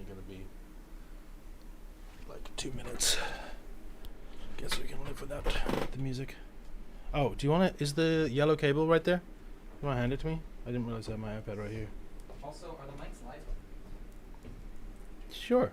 going to be like 2 minutes. Guess we can live without the music. Oh, do you want to... Is the yellow cable right there? You want to hand it to me? I didn't realize I had my iPad right here. Also, are the mics live? Sure.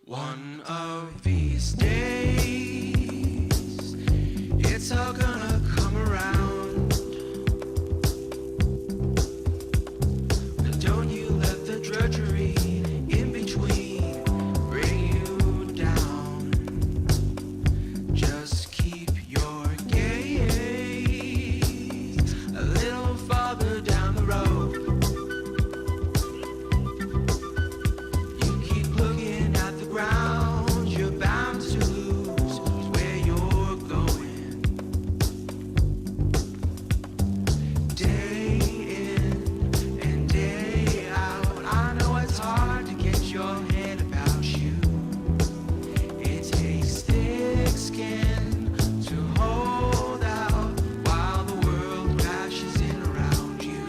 One of these days, it's all gonna come around. But don't you let the drudgery in between bring you down. Just keep your gaze a little farther down the road. You keep looking at the ground, you're bound to lose where you're going. Day in and day out, I know it's hard to get your head about you. It takes thick skin to hold out while the world crashes in around you.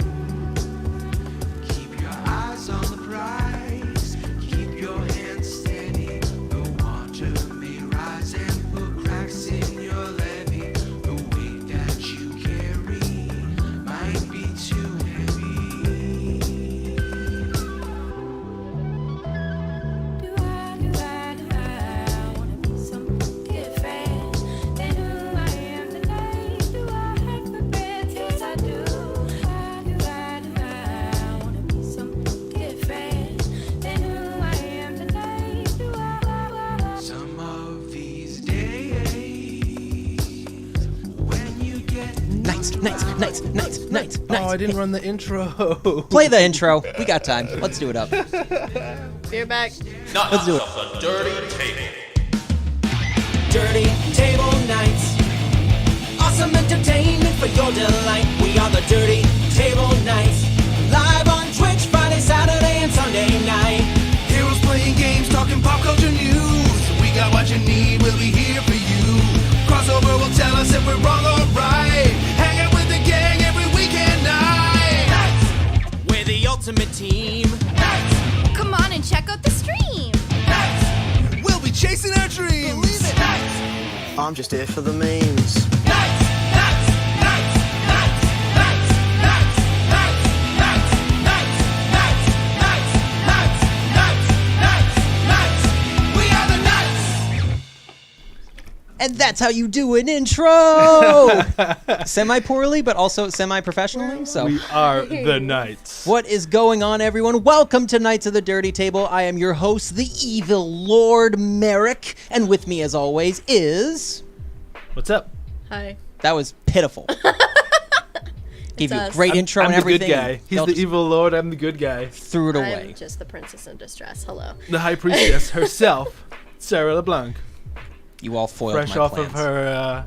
Keep your eyes on the prize, keep your hands steady. The water may rise and put cracks in your levee. The weight that you carry might be too heavy. Some of these days, when you get Nights. Oh, I didn't run the intro. Play the intro. We got time. Let's do it up. Beer back. Let's do it. The Dirty Table. Dirty Table Nights. Awesome entertainment for your delight. We are the Dirty Table Nights. Live on Twitch Friday, Saturday, and Sunday night. heroes playing games, talking pop culture news. We got what you need, we'll be here for you. Crossover will tell us if we're wrong or right. Hang out with the gang every weekend night. We're the ultimate team. Come on and check out the stream. We'll be chasing our dreams. I'm just here for the memes. We are the Nuts. And that's how you do an intro. Semi-poorly, but also semi-professionally. So, We are the Knights. what is going on, everyone? Welcome to Knights of the Dirty Table. I am your host, the Evil Lord Merrick, and with me, as always, is What's up? Hi. that was pitiful. Gave you a us. great intro I'm and the everything. good guy. He's Y'all the just evil lord. I'm the good guy. threw it away. I'm just the princess in distress. Hello. The high priestess herself, Sarah LeBlanc. You all foiled Fresh my off plans. of her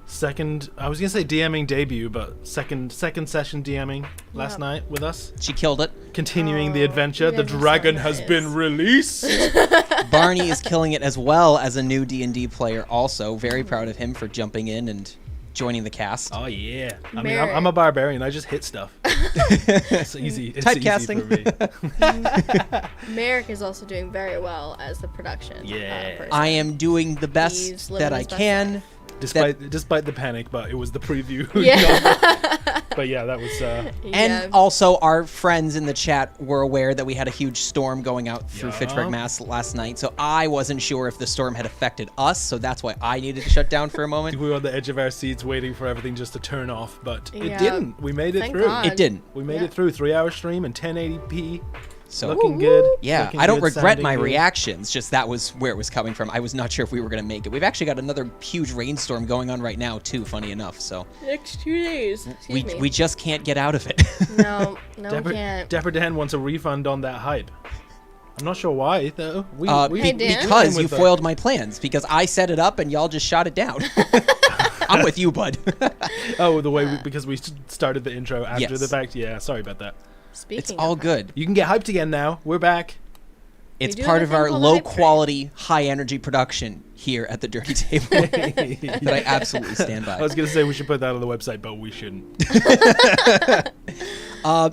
second, I was going to say DMing debut, but second session DMing last Yep. night with us. She killed it. Continuing the Oh, adventure. you The guys are so dragon has nice. been released. Barney is killing it as well as a new D&D player also. Very proud of him for jumping in and joining the cast. Oh, yeah. I mean, Merrick. I'm a barbarian. I just hit stuff. It's easy. It's Typecasting. easy for me. Merrick is also doing very well as the production Yeah. person. I am doing the best He's living that I his best can. life. Despite the panic, but it was the preview. Yeah. But yeah, that was. And also, our friends in the chat were aware that we had a huge storm going out through Yeah. Fitchburg, Mass. last night. So I wasn't sure if the storm had affected us. So that's why I needed to shut down for a moment. We were on the edge of our seats waiting for everything just to turn off, but Yeah. it didn't. We made it Thank through. God. It didn't. We made Yeah. it through. 3-hour stream and 1080p. So Looking good. yeah, looking I don't good, regret sounding my good. reactions. Just that was where it was coming from. I was not sure if we were going to make it. We've actually got another huge rainstorm going on right now too. Funny enough, so Next 2 days. Excuse me. we just can't get out of it. No, we can't. Dapper Dan wants a refund on that hype. I'm not sure why though. Hey, Dan. Because you with the- foiled my plans. Because I set it up and y'all just shot it down. I'm with you, bud. Oh, the way because we started the intro after Yes. the fact. Yeah, sorry about that. Speaking It's all of good. You can get hyped again now. We're back. It's do part have of a thing our called the low hype train. quality, high energy production here at the Dirty Table that I absolutely stand by. I was gonna say we should put that on the website, but we shouldn't.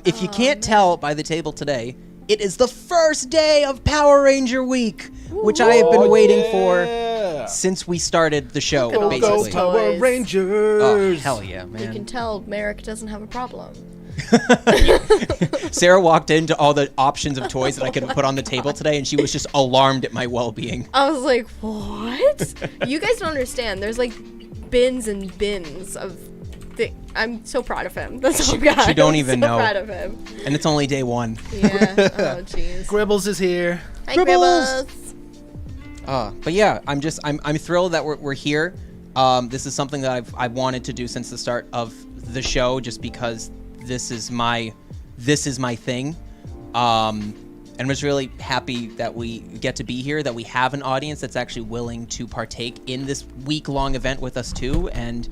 If you can't tell by the table today, it is the first day of Power Ranger Week, which I have been waiting for since we started the show, Look at all Go those basically. Power toys. Rangers! Oh, hell yeah, You man. can tell Merrick doesn't have a problem. Sarah walked into all the options of toys that I could have put on the table today, and she was just alarmed at my well-being. I was like, what? You guys don't understand. There's like bins and bins of I'm so proud of him. That's all, guys. she don't even so know. proud of him. And it's only day one. Yeah. Oh, jeez. Gribbles is here. Hi, Gribbles. Gribbles. But yeah, I'm thrilled that we're here. This is something that I've wanted to do since the start of the show, just because this is my thing. And I'm just really happy that we get to be here, that we have an audience that's actually willing to partake in this week-long event with us too. And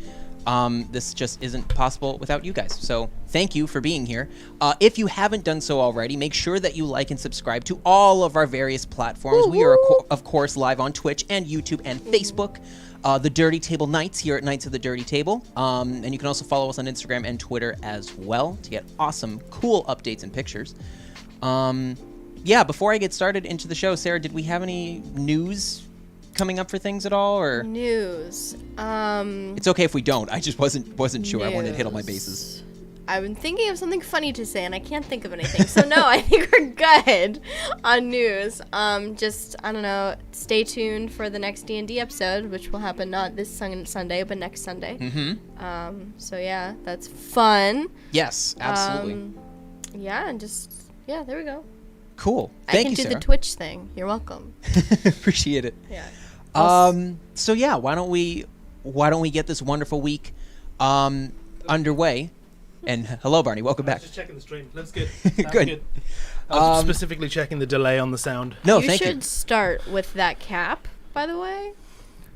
this just isn't possible without you guys. So thank you for being here. If you haven't done so already, make sure that you like and subscribe to all of our various platforms. We are, of course, live on Twitch and YouTube and Facebook. The Dirty Table Nights here at Nights of the Dirty Table. And you can also follow us on Instagram and Twitter as well to get awesome, cool updates and pictures. Yeah, before I get started into the show, Sarah, did we have any news coming up for things at all, or News. it's okay if we don't? I just wasn't sure. I wanted to hit all my bases. I've been thinking of something funny to say, and I can't think of anything. So no, I think we're good on news. Just I don't know. Stay tuned for the next D&D episode, which will happen not this Sunday, but next Sunday. Mm-hmm. So yeah, that's fun. Yes, absolutely. Yeah, and just there we go. Cool. I Thank can you, do Sarah. the Twitch thing. You're welcome. Appreciate it. Yeah. So yeah, why don't we get this wonderful week underway? And hello, Barney. Welcome back. Just checking the stream. That's good. Good. I was specifically checking the delay on the sound. No, You thank should you. start with that cap, by the way.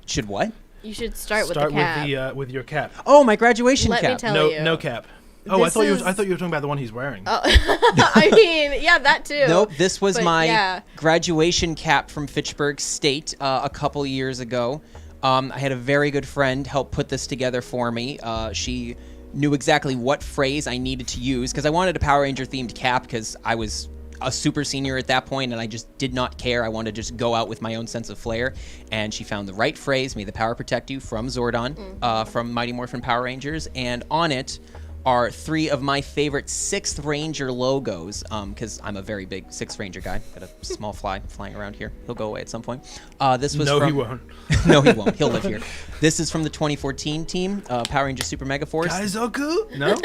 Should what? You should start with Start the cap. with your cap. Oh, my graduation Let me cap. tell No, you. no cap. Oh, I This thought you is- were talking about the one he's wearing. I mean, yeah, that too. Nope, this was But my yeah. graduation cap from Fitchburg State a couple years ago. I had a very good friend help put this together for me. She knew exactly what phrase I needed to use because I wanted a Power Ranger themed cap because I was a super senior at that point and I just did not care. I wanted to just go out with my own sense of flair. And she found the right phrase, "May the power protect you," from Zordon, from Mighty Morphin Power Rangers. And on it are 3 of my favorite 6th Ranger logos, because I'm a very big 6th Ranger guy. Got a small fly flying around here. He'll go away at some point. This was No, from... he won't. No, he won't. He'll live here. This is from the 2014 team, Power Ranger Super Mega Force. Kaizoku? No?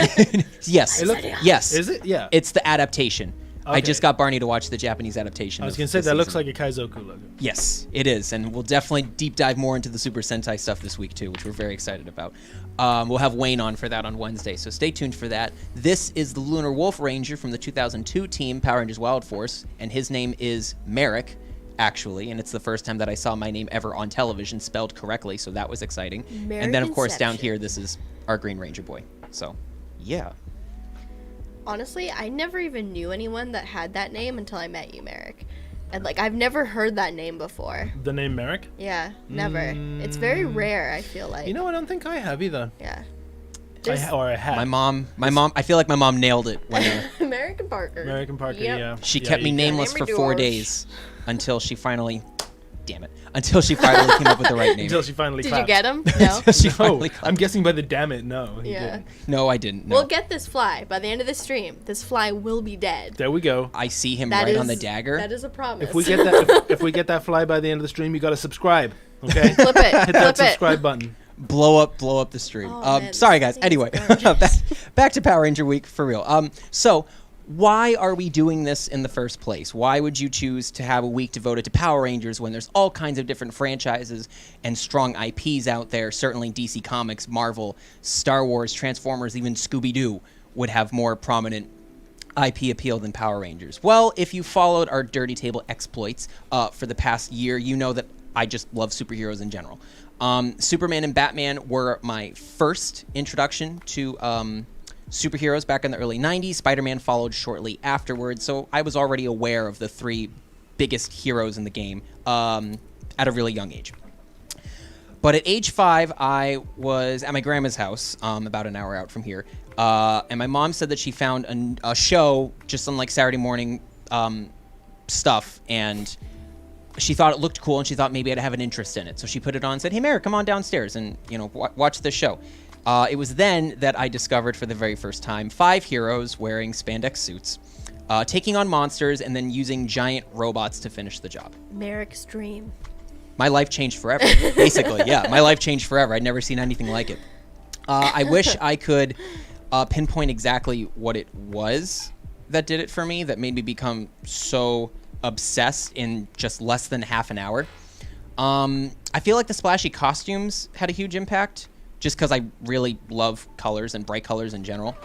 Yes. It Yes. Is it? Yeah. It's the adaptation. I Okay. just got Barney to watch the Japanese adaptation. I was of going to say this that looks season. like a Kaizoku logo. Yes, it is, and we'll definitely deep dive more into the Super Sentai stuff this week too, which we're very excited about. We'll have Wayne on for that on Wednesday, so stay tuned for that. This is the Lunar Wolf Ranger from the 2002 team, Power Rangers Wild Force, and his name is Merrick, actually, and it's the first time that I saw my name ever on television spelled correctly, so that was exciting. And then, of course, down Merrick-inception. here, this is our Green Ranger boy. So, yeah. Honestly, I never even knew anyone that had that name until I met you, Merrick. And like, I've never heard that name before. The name Merrick? Yeah, never. It's very rare, I feel like. You know, I don't think I have either. Yeah. I had. My mom, I feel like my mom nailed it when American Parker. American Parker, Yep. yeah. she Yeah, kept me you- nameless for Name me 4 George. days until she finally damn it, until she finally came up with the right name. Until she finally Did clapped. you get him? No. Until she No, finally clapped. I'm guessing by the damn it, no. He Yeah. didn't. No, I didn't. No. We'll get this fly by the end of the stream. This fly will be dead. There we go. I see him That right on is- the dagger. That is a promise. If we get that, if we get that fly by the end of the stream, you gotta subscribe. Okay. flip it, Hit that flip it. subscribe button. blow up the stream. Oh, man, Sorry this guys. thing is Anyway, back to Power Ranger Week for real. So why are we doing this in the first place? Why would you choose to have a week devoted to Power Rangers when there's all kinds of different franchises and strong IPs out there? Certainly DC Comics, Marvel, Star Wars, Transformers, even Scooby-Doo would have more prominent IP appeal than Power Rangers. Well, if you followed our Dirty Table exploits for the past year, you know that I just love superheroes in general. Superman and Batman were my first introduction to superheroes back in the early 90s. Spider-Man followed shortly afterwards, so I was already aware of the three biggest heroes in the game at a really young age. But at age 5, I was at my grandma's house, about an hour out from here, and my mom said that she found a show just on like Saturday morning stuff, and she thought it looked cool, and she thought maybe I'd have an interest in it. So she put it on and said, "Hey, Mary, come on downstairs and watch this show." It was then that I discovered for the very first time 5 heroes wearing spandex suits, taking on monsters, and then using giant robots to finish the job. Merrick's dream. My life changed forever, basically. Yeah, my life changed forever. I'd never seen anything like it. I wish I could pinpoint exactly what it was that did it for me, that made me become so obsessed in just less than half an hour. I feel like the splashy costumes had a huge impact, just because I really love colors and bright colors in general.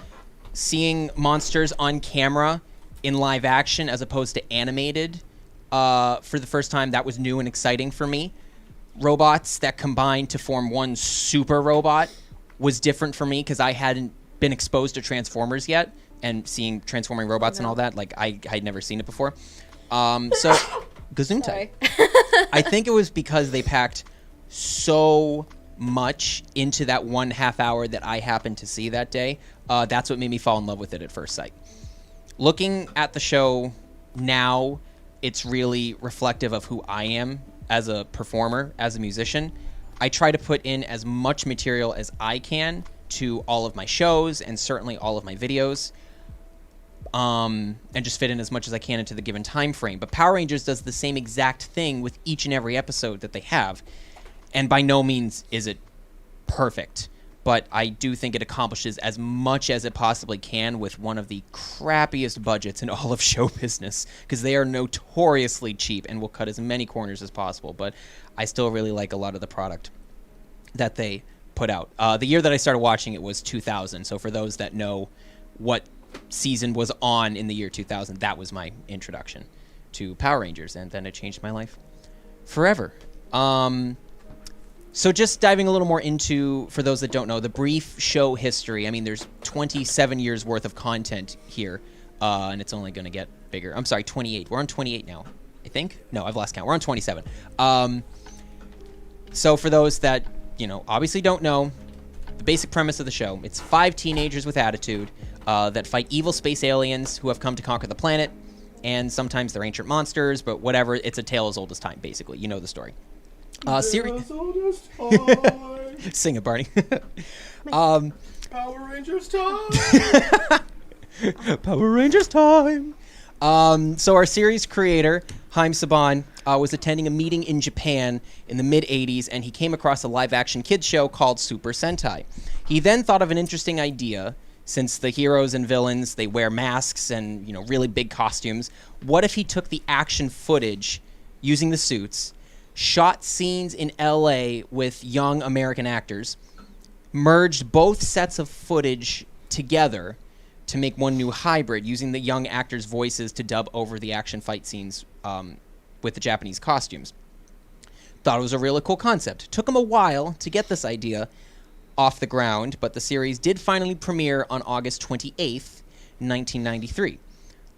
Seeing monsters on camera in live action as opposed to animated for the first time, that was new and exciting for me. Robots that combined to form one super robot was different for me because I hadn't been exposed to Transformers yet, and seeing transforming robots and all that, like I'd never seen it before. So Gesundheit. I think it was because they packed so much into that 1.5 hour that I happened to see that day. That's what made me fall in love with it at first sight. Looking at the show now, it's really reflective of who I am as a performer, as a musician. I try to put in as much material as I can to all of my shows and certainly all of my videos, and just fit in as much as I can into the given time frame. But Power Rangers does the same exact thing with each and every episode that they have. And by no means is it perfect, but I do think it accomplishes as much as it possibly can with one of the crappiest budgets in all of show business, because they are notoriously cheap and will cut as many corners as possible. But I still really like a lot of the product that they put out. The year that I started watching it was 2000, so for those that know what season was on in the year 2000, that was my introduction to Power Rangers, and then it changed my life forever. So just diving a little more into, for those that don't know, the brief show history. I mean, there's 27 years worth of content here, and it's only going to get bigger. I'm sorry, 28. We're on 28 now, I think. No, I've lost count. We're on 27. So for those that, obviously don't know, the basic premise of the show, it's 5 teenagers with attitude that fight evil space aliens who have come to conquer the planet, and sometimes they're ancient monsters, but whatever, it's a tale as old as time, basically. You know the story. Sing it, Barney. Power Rangers time. Power Rangers time. So our series creator, Haim Saban, was attending a meeting in Japan in the mid-'80s, and he came across a live-action kids show called Super Sentai. He then thought of an interesting idea. Since the heroes and villains, they wear masks and, really big costumes, what if he took the action footage using the suits, shot scenes in LA with young American actors, merged both sets of footage together to make one new hybrid, using the young actors' voices to dub over the action fight scenes with the Japanese costumes. Thought it was a really cool concept. Took him a while to get this idea off the ground, but the series did finally premiere on August 28th, 1993.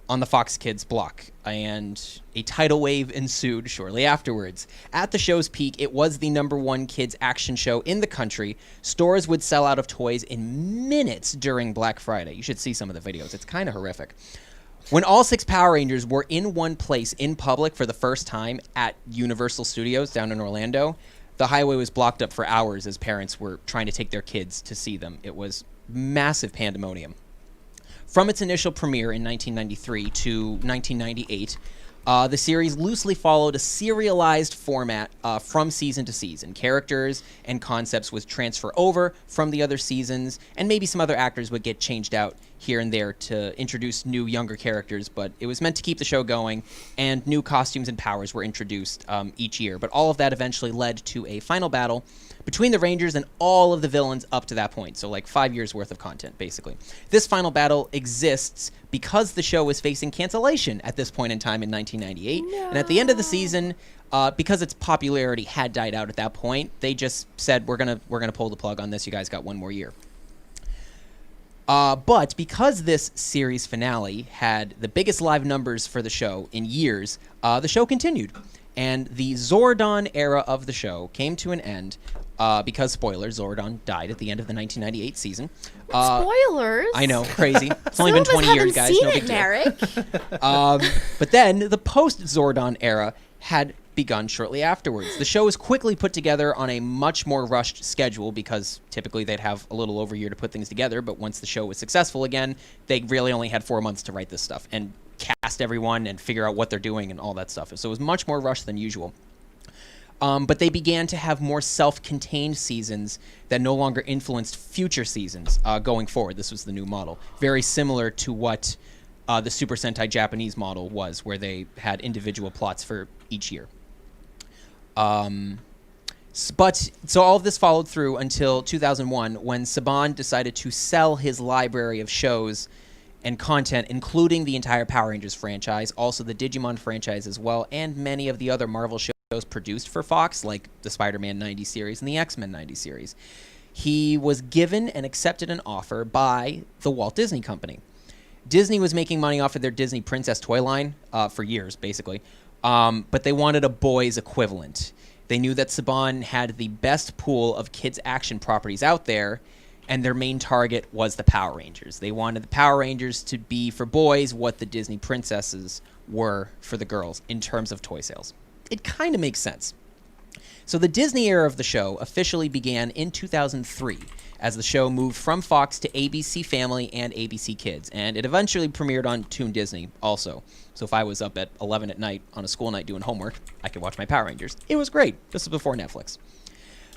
On the Fox Kids block, and a tidal wave ensued shortly afterwards. At the show's peak, it was the #1 kids action show in the country. Stores would sell out of toys in minutes during Black Friday. You should see some of the videos. It's kind of horrific. When all 6 Power Rangers were in one place in public for the first time at Universal Studios down in Orlando, the highway was blocked up for hours as parents were trying to take their kids to see them. It was massive pandemonium. From its initial premiere in 1993 to 1998, the series loosely followed a serialized format from season to season. Characters and concepts would transfer over from the other seasons, and maybe some other actors would get changed out here and there to introduce new, younger characters, but it was meant to keep the show going, and new costumes and powers were introduced each year. But all of that eventually led to a final battle between the Rangers and all of the villains up to that point. So like 5 years worth of content, basically. This final battle exists because the show was facing cancellation at this point in time in 1998. No. And at the end of the season, because its popularity had died out at that point, they just said, we're gonna pull the plug on this. You guys got one more year. But because this series finale had the biggest live numbers for the show in years, the show continued. And the Zordon era of the show came to an end because, spoilers, Zordon died at the end of the 1998 season. Spoilers? I know, crazy. It's only been 20 years, guys. No big deal. But then the post-Zordon era had begun shortly afterwards. The show was quickly put together on a much more rushed schedule because typically they'd have a little over a year to put things together, but once the show was successful again, they really only had 4 months to write this stuff and cast everyone and figure out what they're doing and all that stuff. So it was much more rushed than usual. But they began to have more self-contained seasons that no longer influenced future seasons going forward. This was the new model. Very similar to what the Super Sentai Japanese model was, where they had individual plots for each year. But so all of this followed through until 2001, when Saban decided to sell his library of shows and content, including the entire Power Rangers franchise, also the Digimon franchise as well, and many of the other Marvel shows produced for Fox, like the Spider-Man 90 series and the X-Men 90 series. He was given and accepted an offer by the Walt Disney Company. Disney was making money off of their Disney Princess toy line for years, basically. But they wanted a boys equivalent. They knew that Saban had the best pool of kids' action properties out there, and their main target was the Power Rangers. They wanted the Power Rangers to be, for boys, what the Disney princesses were for the girls in terms of toy sales. It kind of makes sense. So the Disney era of the show officially began in 2003, as the show moved from Fox to ABC Family and ABC Kids, and it eventually premiered on Toon Disney also. So if I was up at 11 at night on a school night doing homework, I could watch my Power Rangers. It was great. This was before Netflix.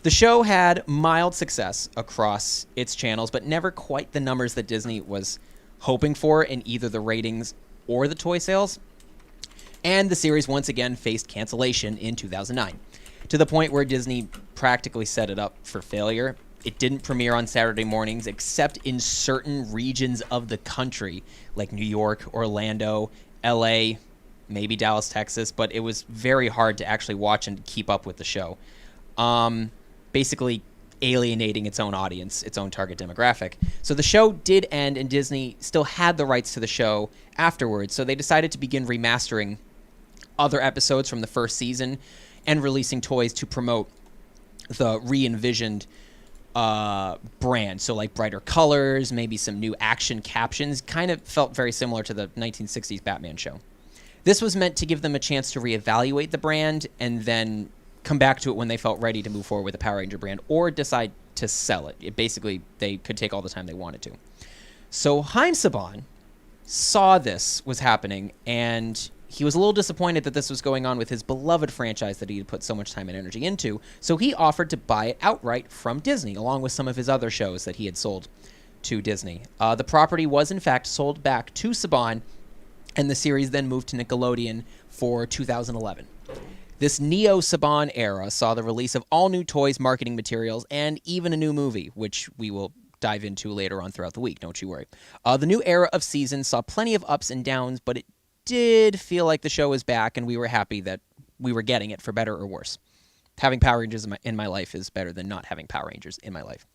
The show had mild success across its channels, but never quite the numbers that Disney was hoping for in either the ratings or the toy sales. And the series once again faced cancellation in 2009, to the point where Disney practically set it up for failure. It didn't premiere on Saturday mornings except in certain regions of the country, like New York, Orlando, LA, maybe Dallas, Texas, but it was very hard to actually watch and keep up with the show. Basically alienating its own audience, its own target demographic. So the show did end, and Disney still had the rights to the show afterwards, so they decided to begin remastering other episodes from the first season and releasing toys to promote the re-envisioned brand. So like brighter colors, maybe some new action captions. Kind of felt very similar to the 1960s Batman show. This was meant to give them a chance to reevaluate the brand and then come back to it when they felt ready to move forward with the Power Ranger brand or decide to sell it. Basically, they could take all the time they wanted to. So Haim Saban saw this was happening, and he was a little disappointed that this was going on with his beloved franchise that he had put so much time and energy into, so he offered to buy it outright from Disney, along with some of his other shows that he had sold to Disney. The property was, in fact, sold back to Saban, and the series then moved to Nickelodeon for 2011. This Neo-Saban era saw the release of all new toys, marketing materials, and even a new movie, which we will dive into later on throughout the week, don't you worry. The new era of seasons saw plenty of ups and downs, but it did feel like the show was back, and we were happy that we were getting it, for better or worse. Having Power Rangers in my life is better than not having Power Rangers in my life.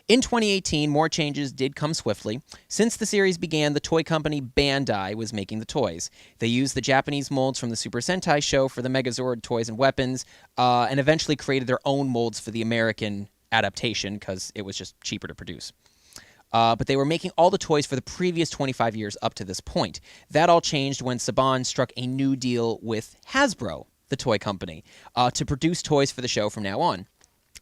In 2018, more changes did come swiftly. Since the series began, the toy company Bandai was making the toys. They used the Japanese molds from the Super Sentai show for the Megazord toys and weapons, and eventually created their own molds for the American adaptation because it was just cheaper to produce. but they were making all the toys for the previous 25 years up to this point. That all changed when Saban struck a new deal with Hasbro, the toy company, to produce toys for the show from now on.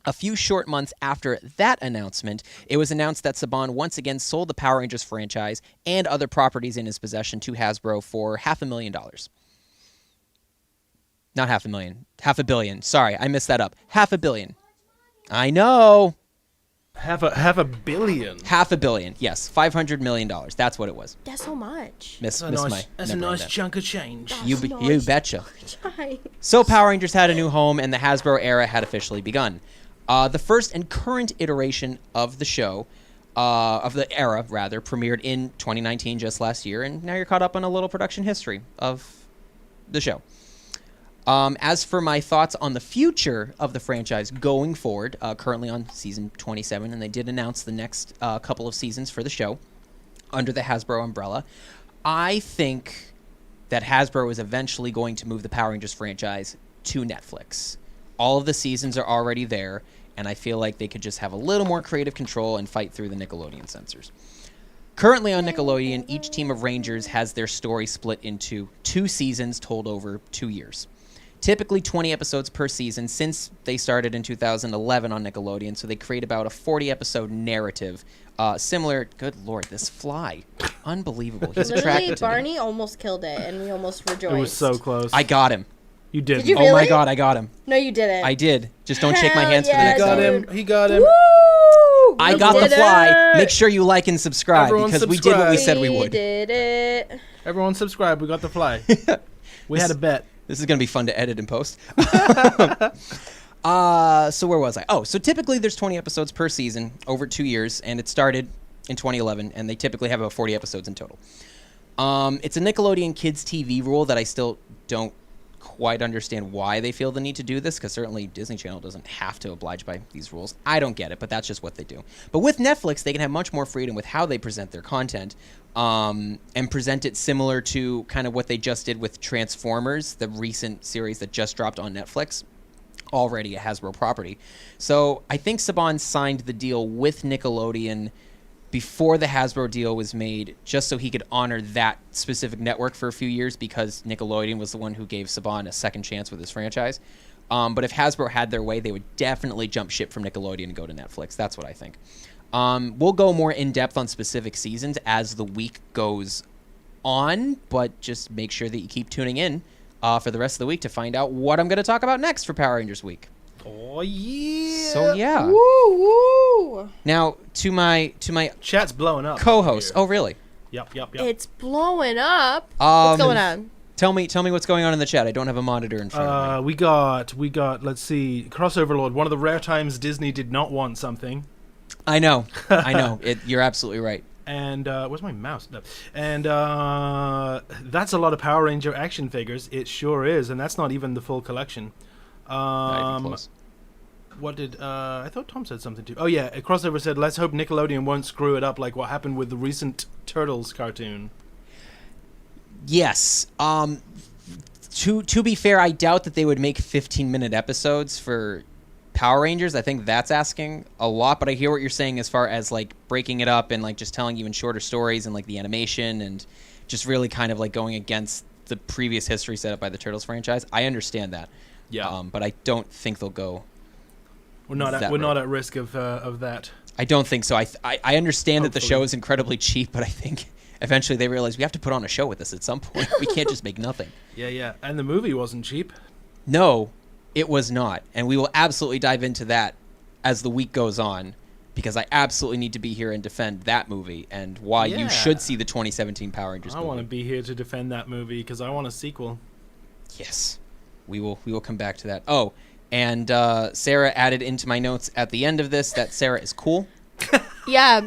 A few short months after that announcement, it was announced that Saban once again sold the Power Rangers franchise and other properties in his possession to Hasbro for $500,000. Not $500,000, $500 million. Sorry, I messed that up. $500 million. I know. Half a billion. $500 million. Yes, $500 million. That's what it was. That's so much. That's a nice chunk of change. You betcha. Hi. So Power Rangers had a new home, and the Hasbro era had officially begun. The first and current iteration of the show, of the era, rather, premiered in 2019, just last year, and now you're caught up on a little production history of the show. As for my thoughts on the future of the franchise going forward, currently on season 27, and they did announce the next couple of seasons for the show under the Hasbro umbrella, I think that Hasbro is eventually going to move the Power Rangers franchise to Netflix. All of the seasons are already there, and I feel like they could just have a little more creative control and fight through the Nickelodeon censors. Currently on Nickelodeon, each team of Rangers has their story split into 2 seasons told over 2 years. Typically 20 episodes per season since they started in 2011 on Nickelodeon, so they create about a 40-episode narrative. Similar, good lord, this fly. Unbelievable. He's Literally, attracted to me. Barney almost killed it, and we almost rejoiced. It was so close. I got him. You didn't. Did you Oh my really? god, I got him. No, you didn't. I did. Just don't shake my Hell hands for the yeah, next got one. him. He got him. Woo! I We got the did fly. it. Make sure you like and subscribe Everyone because we did what we said we We would. did it. Everyone subscribe. We got the fly. We had a bet. This is going to be fun to edit and post. So where was I? Oh, so typically there's 20 episodes per season over 2 years, and it started in 2011, and they typically have about 40 episodes in total. It's a Nickelodeon Kids TV rule that I still don't quite understand why they feel the need to do this, because certainly Disney Channel doesn't have to oblige by these rules. I don't get it, but that's just what they do. But with Netflix, they can have much more freedom with how they present their content, and present it similar to kind of what they just did with Transformers, the recent series that just dropped on Netflix, already a Hasbro property. So I think Saban signed the deal with Nickelodeon before the Hasbro deal was made, just so he could honor that specific network for a few years, because Nickelodeon was the one who gave Saban a second chance with his franchise. But if Hasbro had their way, they would definitely jump ship from Nickelodeon and go to Netflix. That's what I think. We'll go more in depth on specific seasons as the week goes on, but just make sure that you keep tuning in for the rest of the week to find out what I'm going to talk about next for Power Rangers Week. Oh yeah. So yeah. Woo woo. Now to my Chat's blowing up. co-host. here. Oh really? Yep. It's blowing up. What's going on? Tell me what's going on in the chat. I don't have a monitor in front of me. We got. Let's see. Cross Overlord. One of the rare times Disney did not want something. I know. You're absolutely right. And where's my mouse? No. And that's a lot of Power Ranger action figures. It sure is, and that's not even the full collection. Not even close. What did I thought Tom said something too? Oh yeah, a crossover said, "Let's hope Nickelodeon won't screw it up like what happened with the recent Turtles cartoon." Yes. To be fair, I doubt that they would make 15-minute episodes for Power Rangers. I think that's asking a lot, but I hear what you're saying as far as like breaking it up and like just telling even shorter stories and like the animation and just really kind of like going against the previous history set up by the Turtles franchise. I understand that. Yeah. But I don't think they'll go. We're not at risk of that. I don't think so. I understand that the Hopefully. show is incredibly cheap, but I think eventually they realize we have to put on a show with this at some point. We can't just make nothing. Yeah. And the movie wasn't cheap. No, it was not. And we will absolutely dive into that as the week goes on, because I absolutely need to be here and defend that movie and why Yeah. you should see the 2017 Power Rangers I movie. want to be here to defend that movie because I want a sequel. Yes. We will come back to that. Oh, and Sarah added into my notes at the end of this that Sarah is cool. Yeah.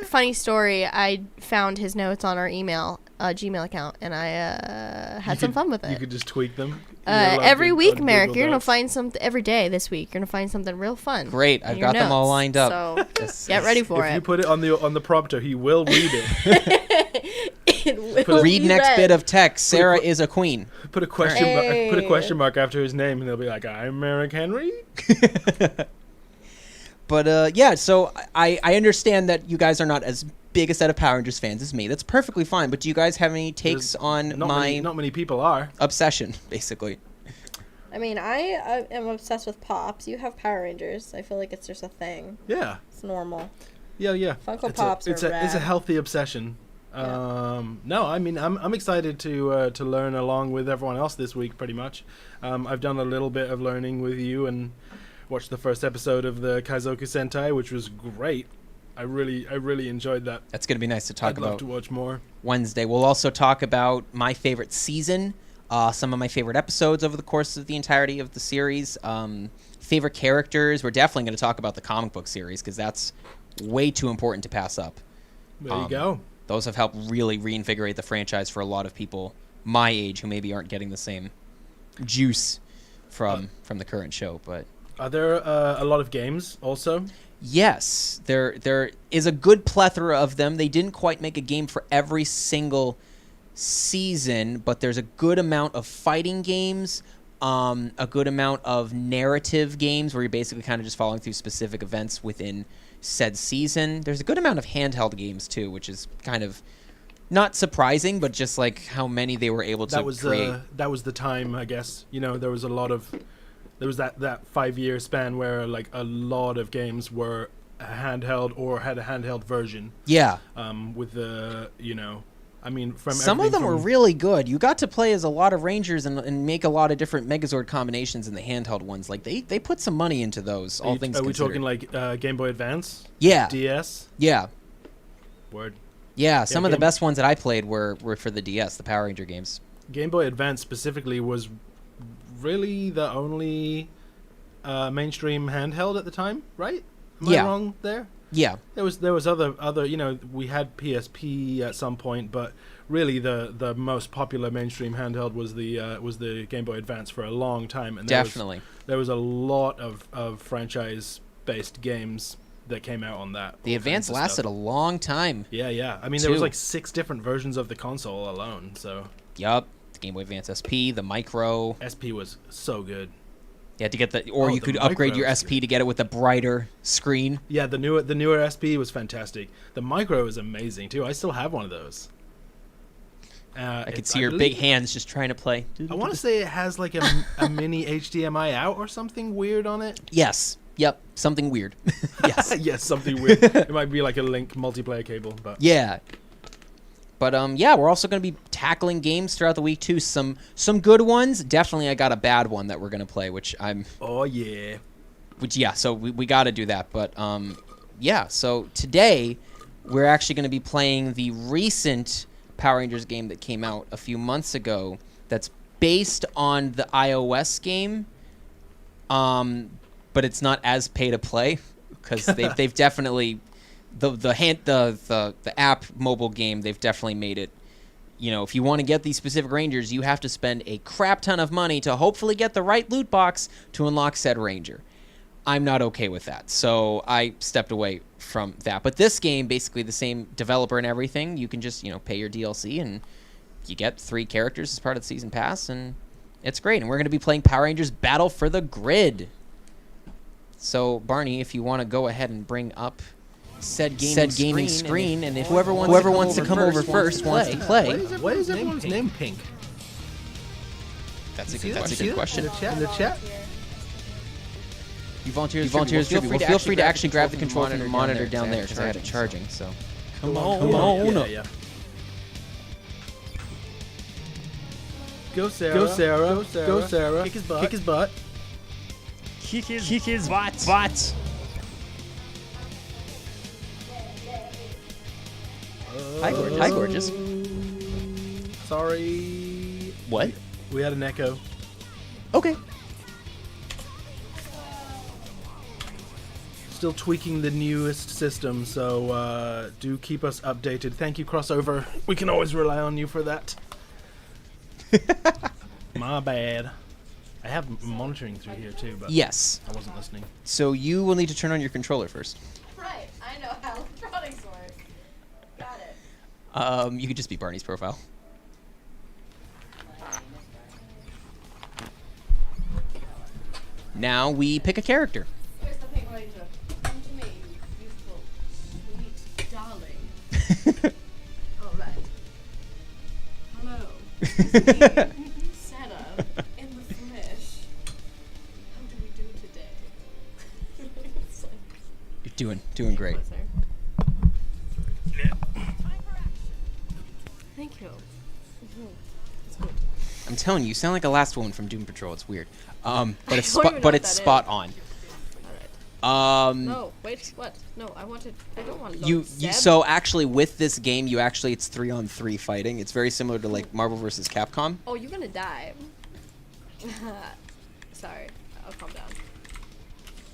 Funny story. I found his notes on our Gmail account, and I had some fun with You it. could just tweak them. You're allowed Every to week, on Merrick, Google you're gonna Docs. find something every day this week. You're gonna find something real fun. Great. in I've your got them all notes. lined up. So Yes. get ready for If it. you put it on the prompter, he will read it. It will Read be next read. bit of text. Sarah is a queen. Put a question mark. Put a Hey. question mark after his name, and they'll be like, "I'm Merrick Henry." But yeah, so I understand that you guys are not as big a set of Power Rangers fans as me. That's perfectly fine. But do you guys have any takes on Not many people are. obsession, basically? I mean, I am obsessed with Pops. You have Power Rangers. I feel like it's just a thing. Yeah. It's normal. Yeah. Funko It's Pops it's are a rad. healthy obsession. No, I mean I'm excited to learn along with everyone else this week. Pretty much, I've done a little bit of learning with you and watched the first episode of the Kaizoku Sentai, which was great. I really enjoyed that. That's going to be nice to talk I'd about love to watch more. Wednesday. We'll also talk about my favorite season, some of my favorite episodes over the course of the entirety of the series, favorite characters. We're definitely going to talk about the comic book series because that's way too important to pass up. There you go. Those have helped really reinvigorate the franchise for a lot of people my age who maybe aren't getting the same juice from the current show. But Are there a lot of games also? yes, there is a good plethora of them. They didn't quite make a game for every single season, but there's a good amount of fighting games, a good amount of narrative games where you're basically kind of just following through specific events within said season. There's a good amount of handheld games too, which is kind of not surprising, but just like how many they were able to create. That was the time, I guess. You know, there was that 5-year span where like a lot of games were handheld or had a handheld version. Yeah. With the, you know, I mean, from Some of everything them were from- really good. You got to play as a lot of Rangers and make a lot of different Megazord combinations in the handheld ones. Like they put some money into those. All things Are we considered. talking like Game Boy Advance? Yeah. DS? Yeah. Word. Yeah. Some of the Game- best ones that I played were for the DS, the Power Ranger games. Game Boy Advance specifically was really the only mainstream handheld at the time, right? Am Yeah. I wrong there? Yeah. There was other you know, we had PSP at some point, but really the most popular mainstream handheld was the Game Boy Advance for a long time, and Definitely. there was a lot of franchise based games that came out on that. The all Advance kinds of lasted stuff. a long time. Yeah. I mean, there was Two. like 6 different versions of the console alone, so Yup. The Game Boy Advance SP, the Micro. SP was so good. You had to get the, or Oh, you the could upgrade Micro your was SP to get it with a brighter screen. Yeah, the newer SP was fantastic. The Micro is amazing too. I still have one of those. I could see your big hands just trying to play. I want to say it has like a mini HDMI out or something weird on it. Yes. Yep. Something weird. Yes. Yes, something weird. It might be like a Link multiplayer cable, but Yeah. But yeah, we're also going to be tackling games throughout the week too. Some good ones. Definitely, I got a bad one that we're going to play, which yeah. So we got to do that. But yeah. So today we're actually going to be playing the recent Power Rangers game that came out a few months ago. That's based on the iOS game. But it's not as pay to play because they've definitely. The app mobile game, they've definitely made it, you know, if you want to get these specific Rangers, you have to spend a crap ton of money to hopefully get the right loot box to unlock said Ranger. I'm not okay with that, so I stepped away from that. But this game, basically the same developer and everything, you can just, you know, pay your DLC and you get 3 characters as part of the season pass, and it's great. And we're going to be playing Power Rangers Battle for the Grid. So, Barney, if you want to go ahead and bring up said gaming screen, and if whoever wants to come over first wants to play. why is everyone's name pink? That's a See good that? question. In the chat? You volunteers feel free to actually grab the control from the monitor down there because I had it charging. So come on. Yeah. Go Sarah. Go Sarah. Kick his butt. Kick his butt. Hi, gorgeous. Sorry. What? We had an echo. Okay. Still tweaking the newest system, so do keep us updated. Thank you, Crossover. We can always rely on you for that. My bad. I have monitoring through here too, but Yes. I wasn't listening. So you will need to turn on your controller first. Right. I know how electronics work. Got it. You could just be Barney's profile. Now we pick a character. Where's the Pink Ranger? beautiful, sweet darling. All right. Hello. Sarah, in the flesh. How do we do today? It's like, You're doing great. closer. Thank you. It's good. I'm telling you, you sound like a last one from Doom Patrol. It's weird. But it's don't even know what that spot is. on. All right. No, wait, what? No, I don't want You Zed. so actually with this game it's 3-on-3 fighting. It's very similar to like Marvel vs. Capcom. Oh, you're gonna die. Sorry, I'll calm down.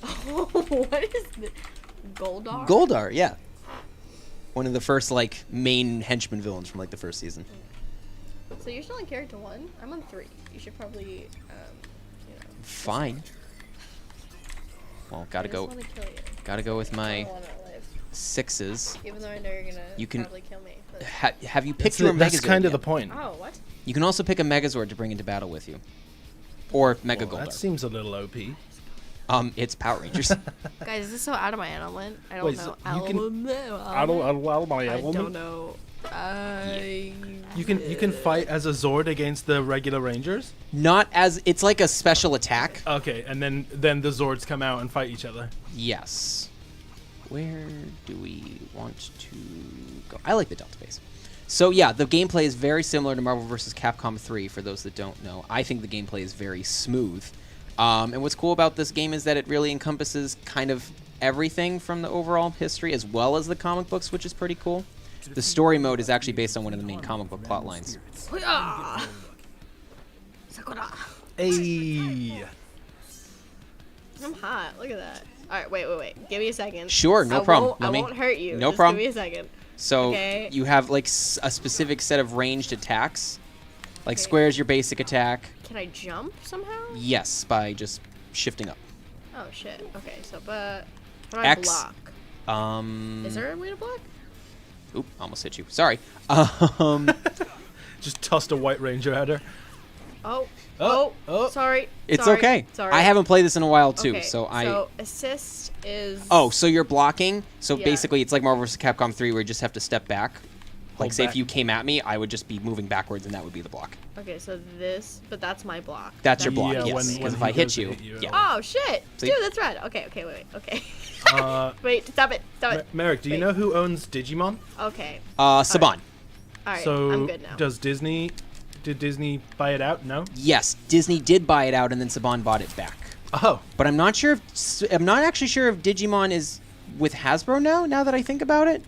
Oh, what is this? Goldar? Goldar, yeah. One of the first like main henchman villains from like the first season. So you're still on character 1? I'm on 3. You should probably, you know. Fine. Well, gotta I just go. wanna kill you. Gotta go with I my don't wanna live. 6s. Even though I know you're gonna You can- probably kill me. But... Have you picked your Megazord? That's kind of yet? the point. Oh, what? You can also pick a Megazord to bring into battle with you, or Mega Well, Goldar. that seems a little OP. It's Power Rangers. Guys, is this so out of my element? I don't Wait, know. so you can- I don't don't know. You can fight as a Zord against the regular Rangers. Not as it's like a special attack. Okay, and then the Zords come out and fight each other. Yes. Where do we want to go? I like the Delta base. So yeah, the gameplay is very similar to Marvel vs. Capcom 3, for those that don't know. I think the gameplay is very smooth. And what's cool about this game is that it really encompasses kind of everything from the overall history as well as the comic books, which is pretty cool. The story mode is actually based on one of the main comic book plot lines. Sakura. Hey. I'm hot. Look at that. All right, wait. Give me a second. Sure, no problem. I won't hurt you. No Just problem. Give me a second. So Okay. you have like a specific set of ranged attacks. Like Okay. square is your basic attack. Can I jump somehow? Yes, by just shifting up. Oh shit. Okay, so but how do X. I block? Is there a way to block? Oop, almost hit you. Sorry. Just tossed a White Ranger at her. Oh, sorry. It's sorry, okay. Sorry. I haven't played this in a while too, Okay, so I. So assist is. Oh, so you're blocking. So Yeah. basically, it's like Marvel vs. Capcom 3, where you just have to step back. Like, Hold say back. if you came at me, I would just be moving backwards, and that would be the block. Okay, so this, but that's my block. That's your block, Yeah, yes. when Because if he I hit goes to you, hit you. yeah. Oh shit, See? dude, that's right. Okay, wait. Okay. Wait, stop it. Merrick, do you Wait. know who owns Digimon? Okay. Saban. All right, So I'm good now. did Disney buy it out? No. Yes, Disney did buy it out, and then Saban bought it back. Oh, But I'm not sure. I'm not actually sure if Digimon is with Hasbro now. Now that I think about it,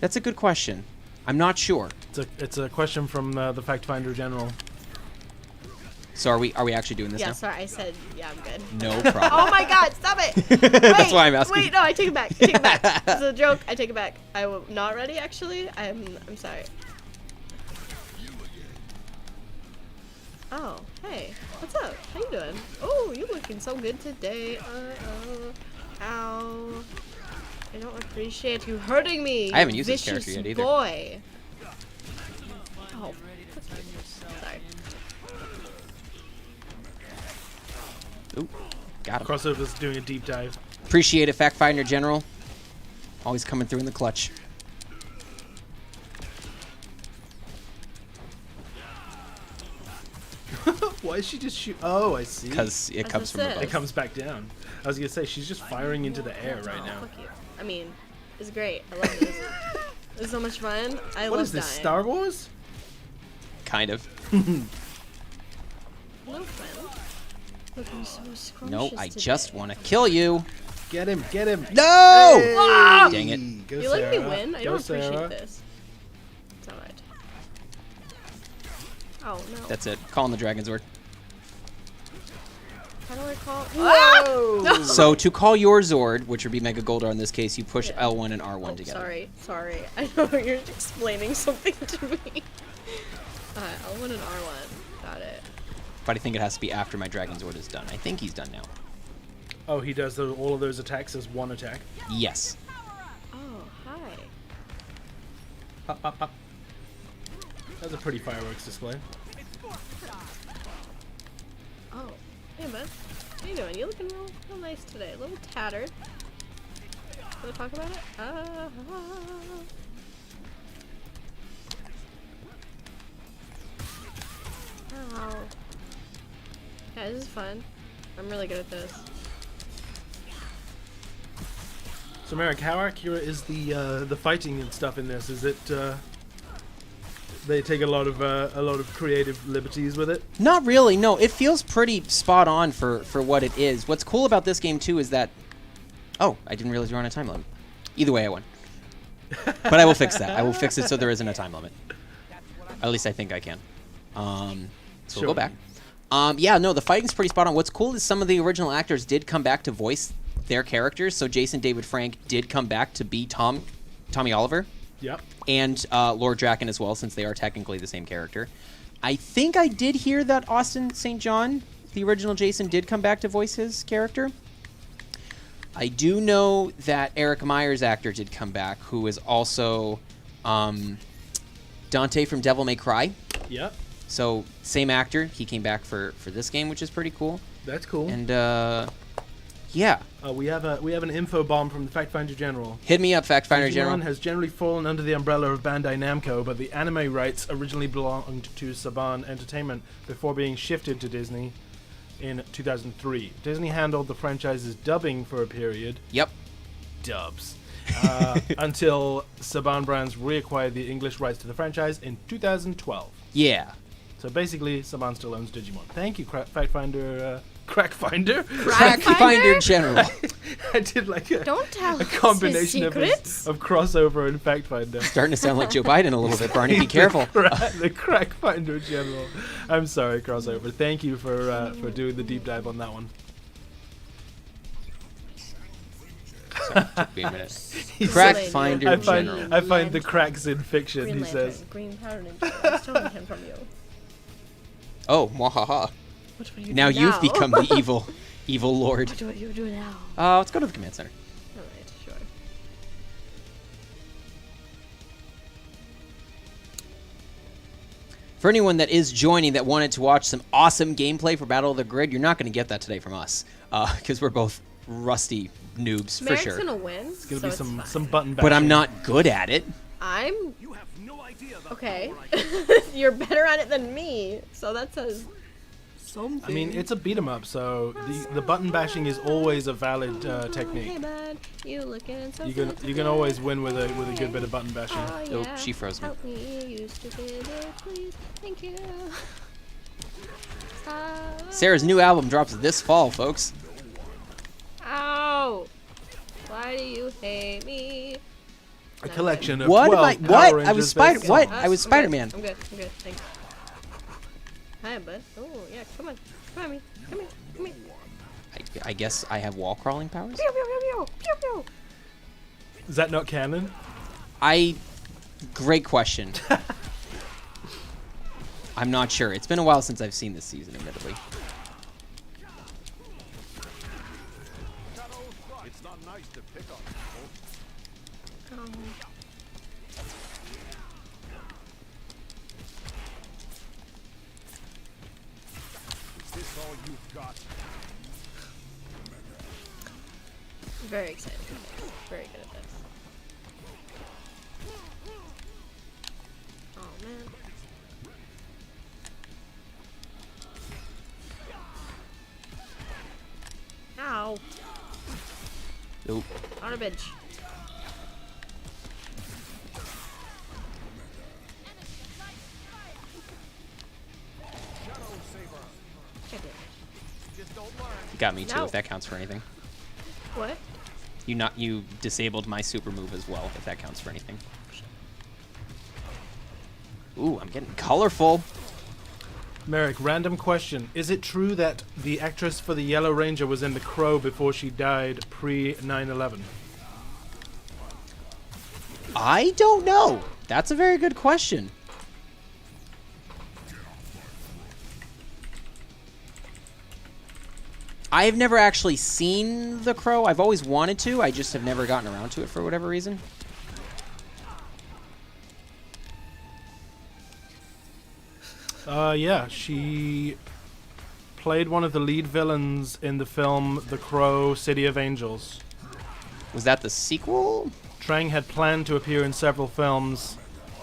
that's a good question. I'm not sure. it's a question from the Fact Finder General. So are we actually doing this Yeah, now? sorry, I said yeah, I'm good. No problem. Oh my god, stop it! That's why I'm asking. Wait, no, I take it back. It's a joke. I take it back. I'm not ready, actually. I'm sorry. Oh, hey, what's up? How you doing? Oh, you looking so good today. Ow. I don't appreciate you hurting me. I haven't you used this vicious character yet either. boy. Oh, fuck you. Sorry. Ooh, got him. Crossover's doing a deep dive. Appreciate it, Fact Finder General. Always coming through in the clutch. Why is she just shoot? Oh, I see. Because it As comes I from said. above. It comes back down. I was gonna say she's just firing into the air right Oh, now. fuck you. I mean, it's great. I love this. This is so much fun. I What love is this, dying. Star Wars? Kind of. Hello, friend. Looking so scrumptious No, I today. just want to kill you. Get him! Get him! No! Hey! Ah! Dang it. Go You let me Sarah. win? I Go don't appreciate Sarah. this. It's alright. Oh no. That's it. Calling the Dragon Zord. How do I call? Whoa! No! So to call your Zord, which would be Mega Goldar in this case, you push L1 and R1 Oh, together. sorry. I know you're explaining something to me. L1 and R1. Got it. But I think it has to be after my Dragon Zord is done. I think he's done now. Oh, he does all of those attacks as one attack. Yes. Oh, hi. Pop, pop, pop. That's a pretty fireworks display. Oh, hey man. How you doing? You looking real nice today. A little tattered. Gonna talk about it? Ow. Yeah, this is fun. I'm really good at this. So, Merrick, how accurate is the fighting and stuff in this? Is it they take a lot of creative liberties with it? Not really. No, it feels pretty spot on for what it is. What's cool about this game too is that, oh, I didn't realize you were on a time limit. Either way, I won. But I will fix that. I will fix it so there isn't a time limit. At least I think I can. So we'll go back. Yeah, no, the fighting's pretty spot on. What's cool is some of the original actors did come back to voice their characters. So Jason David Frank did come back to be Tommy Oliver. Yep. And Lord Draken as well, since they are technically the same character. I think I did hear that Austin St. John, the original Jason, did come back to voice his character. I do know that Eric Meyer's actor did come back, who is also Dante from Devil May Cry. Yep. So same actor. He came back for this game, which is pretty cool. That's cool. And yeah. We have an info bomb from the Fact Finder General. Hit me up, Fact Finder General. Digimon has generally fallen under the umbrella of Bandai Namco, but the anime rights originally belonged to Saban Entertainment before being shifted to Disney in 2003. Disney handled the franchise's dubbing for a period. Yep. Dubs. Until Saban Brands reacquired the English rights to the franchise in 2012. Yeah. So basically, Saban still owns Digimon. Thank you, Fact Finder. Crack Finder? Fact Finder General. I did like a tell us combination his of secrets. crossover and Fact Finder. Starting to sound like Joe Biden a little bit, Barney. Be careful. The Crack Finder General. I'm sorry, crossover. Thank you for doing the deep dive on that one. Sorry, took me a minute. He Crack said- Finder I find, General. I find the cracks in fiction, Green he Lantern, says. Green Powder Ninja. I'm stealing him from you. Oh, mwahaha. What do you Now do you've become the evil lord. What do you do now? Let's go to the command center. Alright, sure. For anyone that is joining that wanted to watch some awesome gameplay for Battle of the Grid, you're not going to get that today from us because we're both rusty noobs for Merrick's sure. gonna win. It's going to so be it's some fine. button bashing. But I'm not good at it. I'm. Okay. You're better at it than me, so that says something. I mean, it's a beat 'em up, so the button bashing is always a valid Hey technique. bud, you looking so You can always win with a good bit of button bashing. Oh, Oh, yeah. she froze me. Help me, you stupid bitch, please. Thank you. Sarah's new album drops this fall, folks. Ow! Why do you hate me? A collection of What 12 am I? Power What? I Rangers was Spider. based What? songs. I was I'm Spider-Man. Good. I'm good. Thanks. Hi, bud. Oh, yeah. Come on. Come at me. Come here. I guess I have wall crawling powers. Pew, pew, pew, pew. Pew, pew. Is that not canon? Great question. I'm not sure. It's been a while since I've seen this season, admittedly. Very excited. Very good at this. Oh man. Ow. Nope. Garbage. You got me too, No. if that counts for anything. What? You disabled my super move as well, if that counts for anything. Ooh, I'm getting colorful. Merrick, random question. Is it true that the actress for the Yellow Ranger was in The Crow before she died pre-9/11? I don't know. That's a very good question. I've never actually seen The Crow. I've always wanted to. I just have never gotten around to it for whatever reason. Yeah, she played one of the lead villains in the film The Crow, City of Angels. Was that the sequel? Trang had planned to appear in several films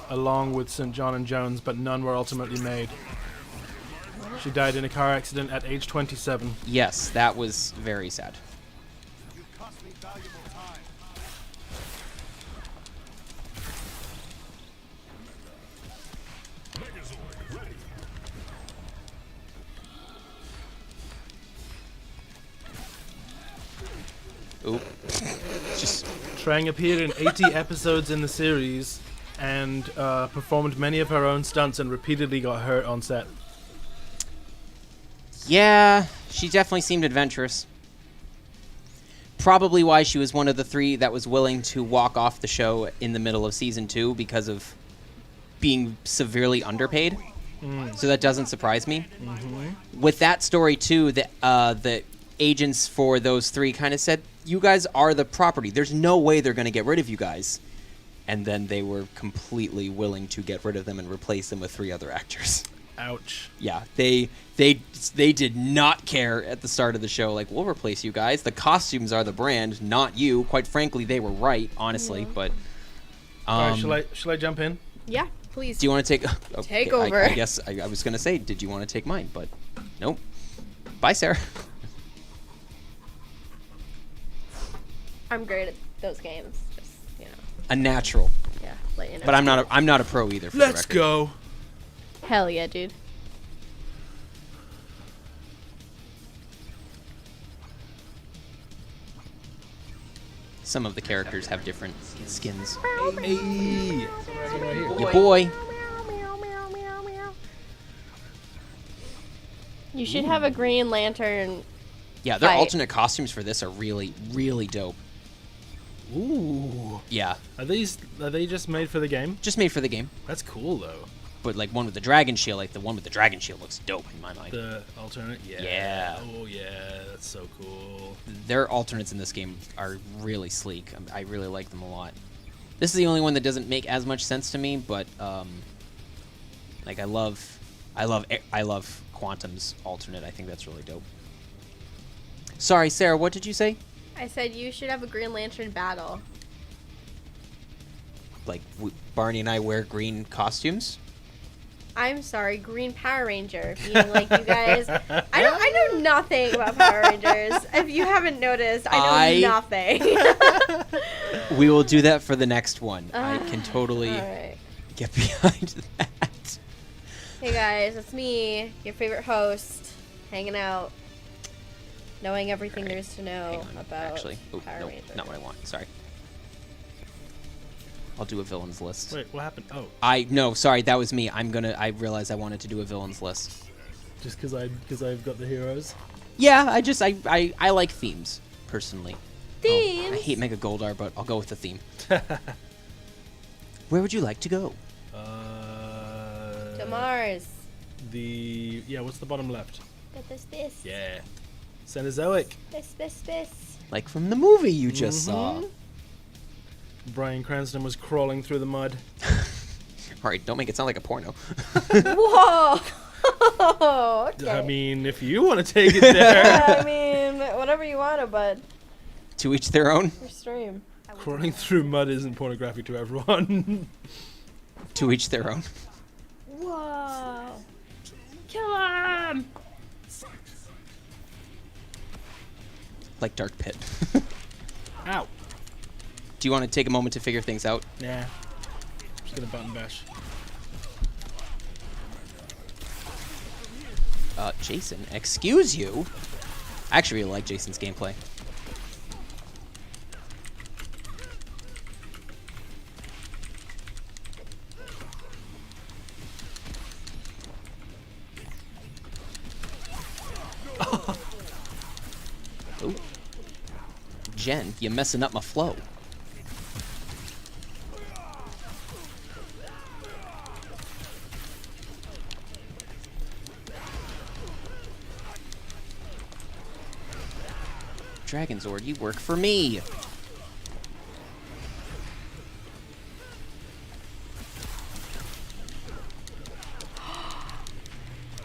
along with St. John and Jones, but none were ultimately made. She died in a car accident at age 27. Yes, that was very sad. Oop. Just Trang appeared in 80 episodes in the series and performed many of her own stunts and repeatedly got hurt on set. yeah, she definitely seemed adventurous. Probably why she was one of the 3 that was willing to walk off the show in the middle of season 2 because of being severely underpaid. So that doesn't surprise me. With that story too, the agents for those 3 kind of said, "You guys are the property. There's no way they're going to get rid of you guys." And then they were completely willing to get rid of them and replace them with 3 other actors. Ouch. Yeah, they did not care at the start of the show. Like, we'll replace you guys. The costumes are the brand, not you. Quite frankly, they were right, honestly. But All right, shall I jump in? Yeah, please. do you want to take? Take over. I guess I was gonna say, did you want to take mine? But nope. Bye, Sarah. I'm great at those games. Just, you know, A natural, yeah, let you know. but I'm not a pro either. For Let's the record. go. Hell yeah, dude. Some of the characters have different skins. Hey. Your boy. You should have a Green Lantern. Yeah, their Fight. alternate costumes for this are really, really dope. Ooh. Yeah, Are they just made for the game? just made for the game. That's cool though. But like one with the dragon shield, like the one with the dragon shield looks dope in my mind. The alternate? Yeah. Yeah. Oh yeah, that's so cool. Their alternates in this game are really sleek. I really like them a lot. This is the only one that doesn't make as much sense to me, but like I love Quantum's alternate. I think that's really dope. Sorry, Sarah, what did you say? I said you should have a Green Lantern battle. Like Barney and I wear green costumes? I'm sorry, Green Power Ranger. Meaning, like, you guys. I know nothing about Power Rangers. If you haven't noticed, I know nothing. We will do that for the next one. I can totally All right. get behind that. Hey guys, it's me, your favorite host, hanging out, knowing everything there is to know Hang on, about actually. Oh, Power no, Rangers. not what I want. Sorry. I'll do a villains list. Wait, what happened? Oh, No, sorry, that was me. I realized I wanted to do a villains list. just because I've got the heroes. Yeah, I like themes, personally. Themes? I hate Mega Goldar, but I'll go with the theme. Where would you like to go? To Mars. What's the bottom left? But this. Yeah. Cenozoic. This. Like from the movie you just saw. Bryan Cranston was crawling through the mud. Alright, don't make it sound like a porno. Whoa! Okay. I mean, if you want to take it there. I mean, whatever you want, bud. To each their own. Your stream. Crawling through mud isn't pornographic to everyone. To each their own. Whoa! Kill him! Like Dark Pit. Ow. Do you want to take a moment to figure things out? Nah. Just gonna button bash. Jason, excuse you? I actually really like Jason's gameplay. Oh. Jen, you're messing up my flow. Dragon Zord, you work for me.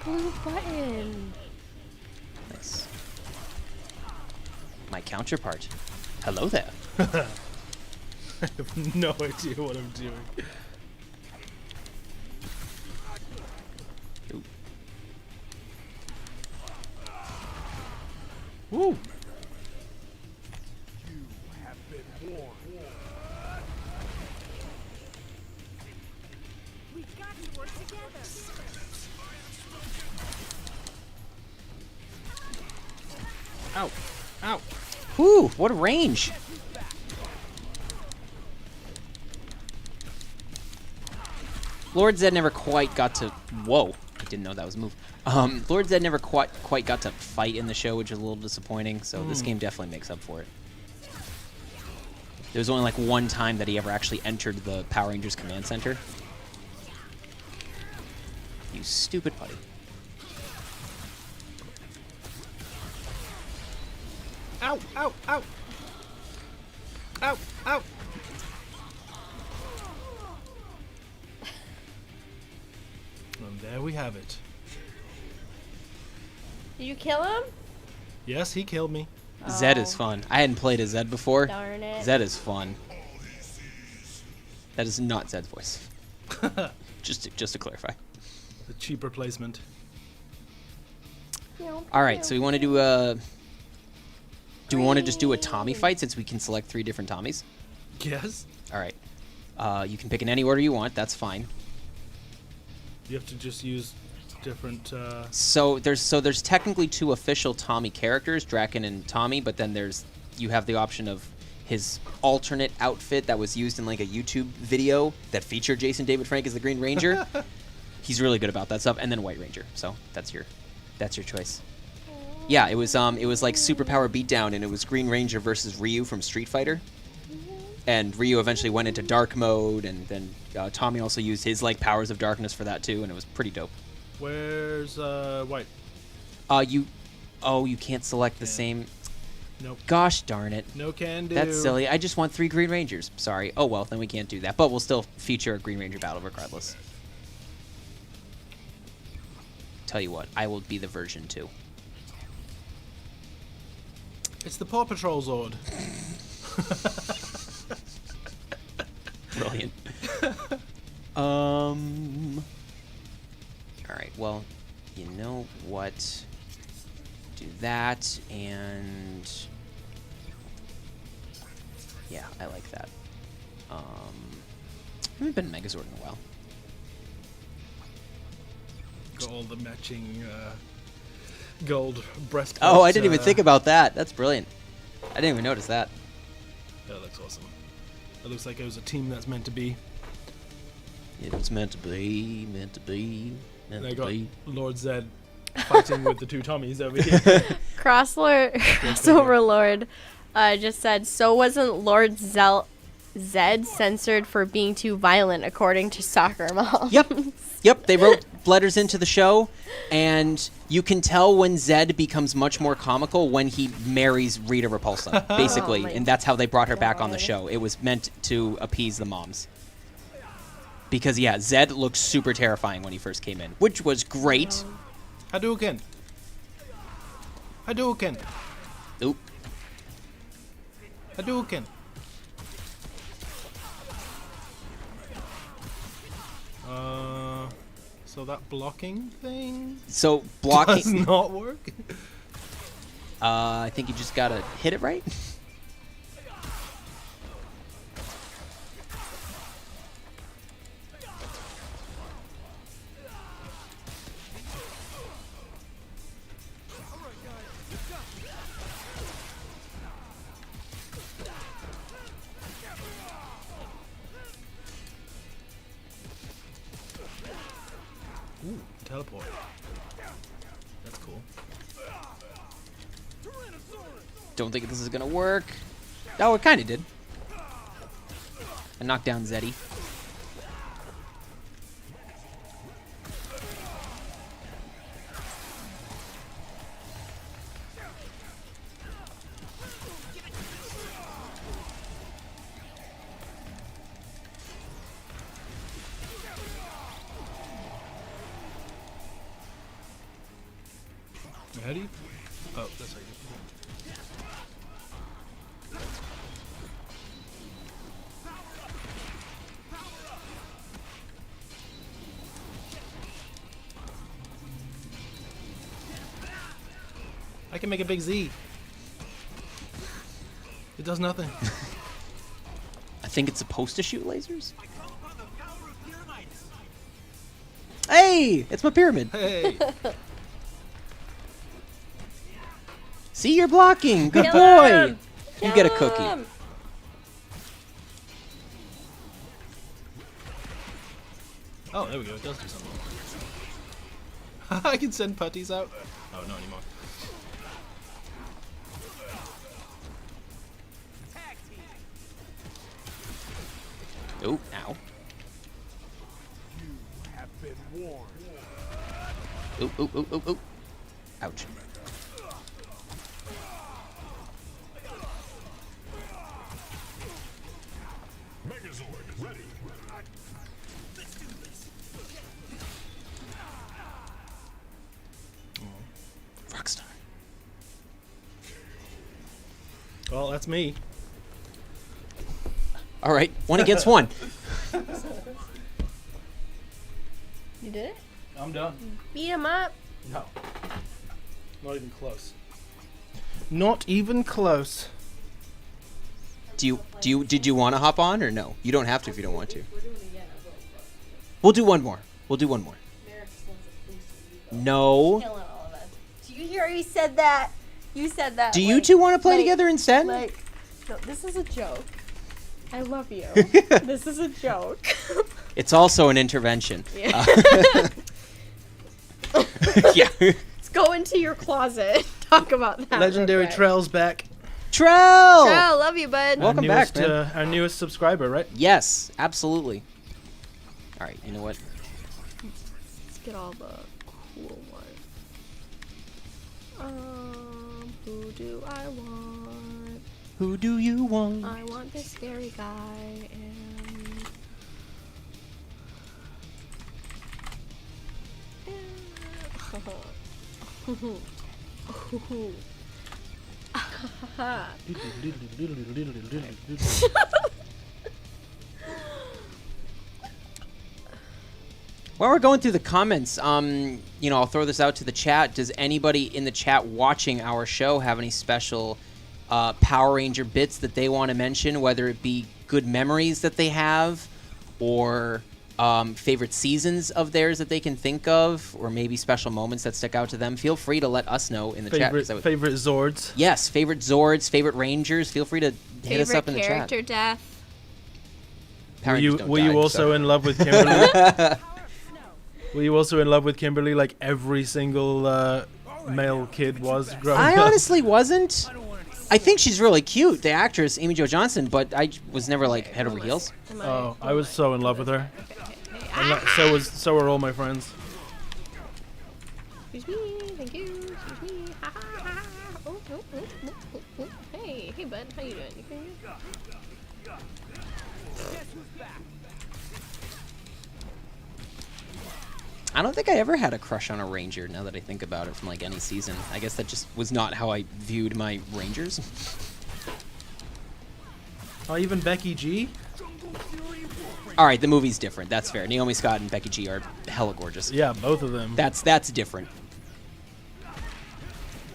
Blue button. Nice. My counterpart. Hello there. I have no idea what I'm doing. Ooh. Woo! Ow! Ow! Whew, what a range. Lord Zed never quite got to... Whoa. I didn't know that was a move. Lord Zed never quite got to fight in the show, which is a little disappointing, so this game definitely makes up for it. There was only like one time that he ever actually entered the Power Rangers Command Center. You stupid putty. Ow! Ow! Ow! Ow! Ow! And there we have it. Did you kill him? Yes, he killed me. Zed is fun. I hadn't played as Zed before. Darn it. Zed is fun. That is not Zed's voice. just to clarify. The cheap replacement. All right, so we want to do a... Do we want to just do a Tommy fight since we can select 3 different Tommies? Yes. All right. You can pick in any order you want. That's fine. You have to just use different. So there's technically 2 official Tommy characters, Draken and Tommy, but then you have the option of his alternate outfit that was used in like a YouTube video that featured Jason David Frank as the Green Ranger. He's really good about that stuff, and then White Ranger. So that's your choice. Yeah, it was like Superpower Beatdown, and it was Green Ranger versus Ryu from Street Fighter. And Ryu eventually went into dark mode, and then Tommy also used his like powers of darkness for that too, and it was pretty dope. Where's White? You can't select the same. Nope. Gosh darn it. No can do. That's silly. I just want 3 Green Rangers. Sorry. Oh well, then we can't do that. But we'll still feature a Green Ranger battle regardless. Tell you what, I will be the version 2. It's the Paw Patrol Zord. Brilliant. All right. Well, you know what? Do that, and yeah, I like that. I haven't been Megazord in a while. Got all the matching gold breastplate. Oh, I didn't even think about that. That's brilliant. I didn't even notice that. That looks awesome. It looks like it was a team that's meant to be. It was meant to be, meant to be, meant And I to got be. Lord Zed fighting with the 2 Tommies over here. Overlord just said, so wasn't Lord Zed censored for being too violent, according to Soccer Mom? Yep, they wrote letters into the show, and you can tell when Zed becomes much more comical when he marries Rita Repulsa, basically, Oh my and that's how they brought her back on the God. show. It was meant to appease the moms. Because, yeah, Zed looked super terrifying when he first came in, which was great. Hadouken. Hadouken. Oop. Hadouken. So that blocking thing So, blocking... does not work? I think you just gotta hit it right. Ooh, teleport. That's cool. Don't think this is gonna work. Oh, it kind of did. I knocked down Zeddy. How do you? Oh, that's how you. I can make a big Z. It does nothing. I think it's supposed to shoot lasers. Hey, it's my pyramid. Hey. See, you're blocking. Good Kill boy. him. You get a Kill cookie. him. Oh, there we go. It does do something. I can send putties out. Oh, not anymore. Oh, ow. Oh, oh, oh, oh, oh. Ouch. Rockstar. Well, that's me. All right, one against one. You did it? I'm done. Beat him up. No. Not even close. Not even close. Did you want to hop on or no? You don't have to if you don't want to. We'll do one more. We'll do one more. No. Killing all of us. Do you hear you said that? You said that. Do you two want to play together instead? No, this is a joke. I love you. This is a joke. It's also an intervention. Yeah. Yeah. Let's go into your closet. Talk about that. Legendary real quick. Trell's back. Trell! Trell, love you, bud. Welcome our newest, back, man. Our newest subscriber, right? Yes, absolutely. All right, you know what? Let's get all the cool ones. Who do I want? Who do you want? I want this scary guy and While we're going through the comments, I'll throw this out to the chat. Does anybody in the chat watching our show have any special Power Ranger bits that they want to mention, whether it be good memories that they have or favorite seasons of theirs that they can think of, or maybe special moments that stick out to them? Feel free to let us know in the chat. 'Cause Favorite Zords. Yes, favorite Zords, favorite Rangers. Feel free to hit us up in the chat. character death. Power Were Rangers you, don't were you die, also so- in love with Kimberly? Were you also in love with Kimberly like every single male kid was growing I up? honestly wasn't. I think she's really cute, the actress Amy Jo Johnson, but I was never like head over heels. Oh, I was so in love with her. Hey, And so were all my friends. excuse me, thank you. Excuse me. Ha ha ha. Oh, oh, oh, oh, oh, oh. Hey, bud, how you doing? You feeling good? I don't think I ever had a crush on a Ranger, now that I think about it, from like any season. I guess that just was not how I viewed my Rangers. Oh, even Becky G? All right, the movie's different. That's fair. Naomi Scott and Becky G are hella gorgeous. Yeah, both of them. That's different.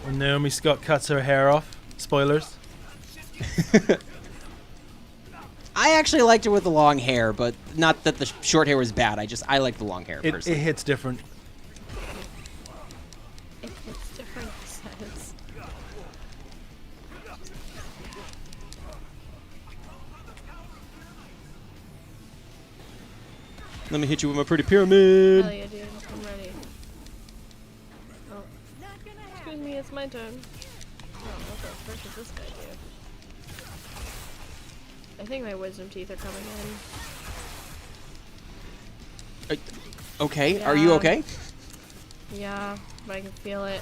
When Naomi Scott cuts her hair off. Spoilers. I actually liked her with the long hair, but not that the short hair was bad. I like the long hair It personally. hits different. It's different says. Let me hit you with my pretty pyramid. Hell yeah, dude. I'm ready. Oh. Excuse me, it's my turn. Oh, what the frick does this guy do? I think my wisdom teeth are coming in. Okay, are you Yeah. okay? Yeah, but I can feel it.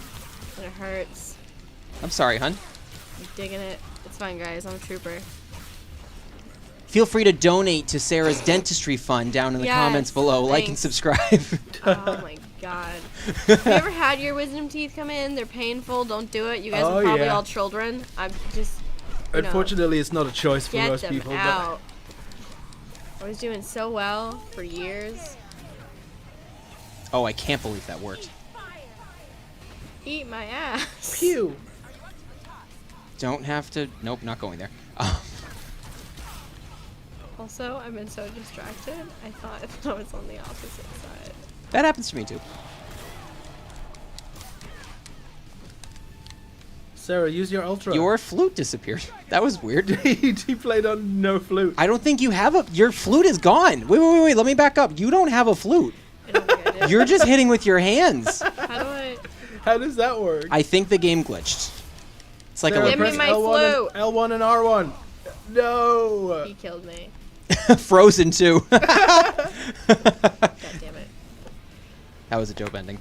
And it hurts. I'm sorry, hun. I'm digging it. It's fine, guys. I'm a trooper. Feel free to donate to Sarah's dentistry fund down in the Yes, comments below. Like and thanks. subscribe. Oh my god. Have you ever had your wisdom teeth come in? They're painful. Don't do it. You guys Oh, are probably yeah. all children. I'm just. You know, Unfortunately, it's not a choice for get most them people. out. I was doing so well for years. Oh, I can't believe that worked. Eat my ass. But pew. don't have to. Nope, not going there. Also, I've been so distracted. I thought I was on the opposite side. That happens to me too. Sarah, use your ultra. Your flute disappeared. That was weird. he played on no flute. I don't think you have a. Your flute is gone. Wait. Let me back up. You don't have a flute. I don't get it. You're just hitting with your hands. How do I? How does that work? I think the game glitched. It's like Sarah, Give me press my L1 flute. And, L1 and R1. No. He killed me. Frozen too. God damn it. That was a dope ending.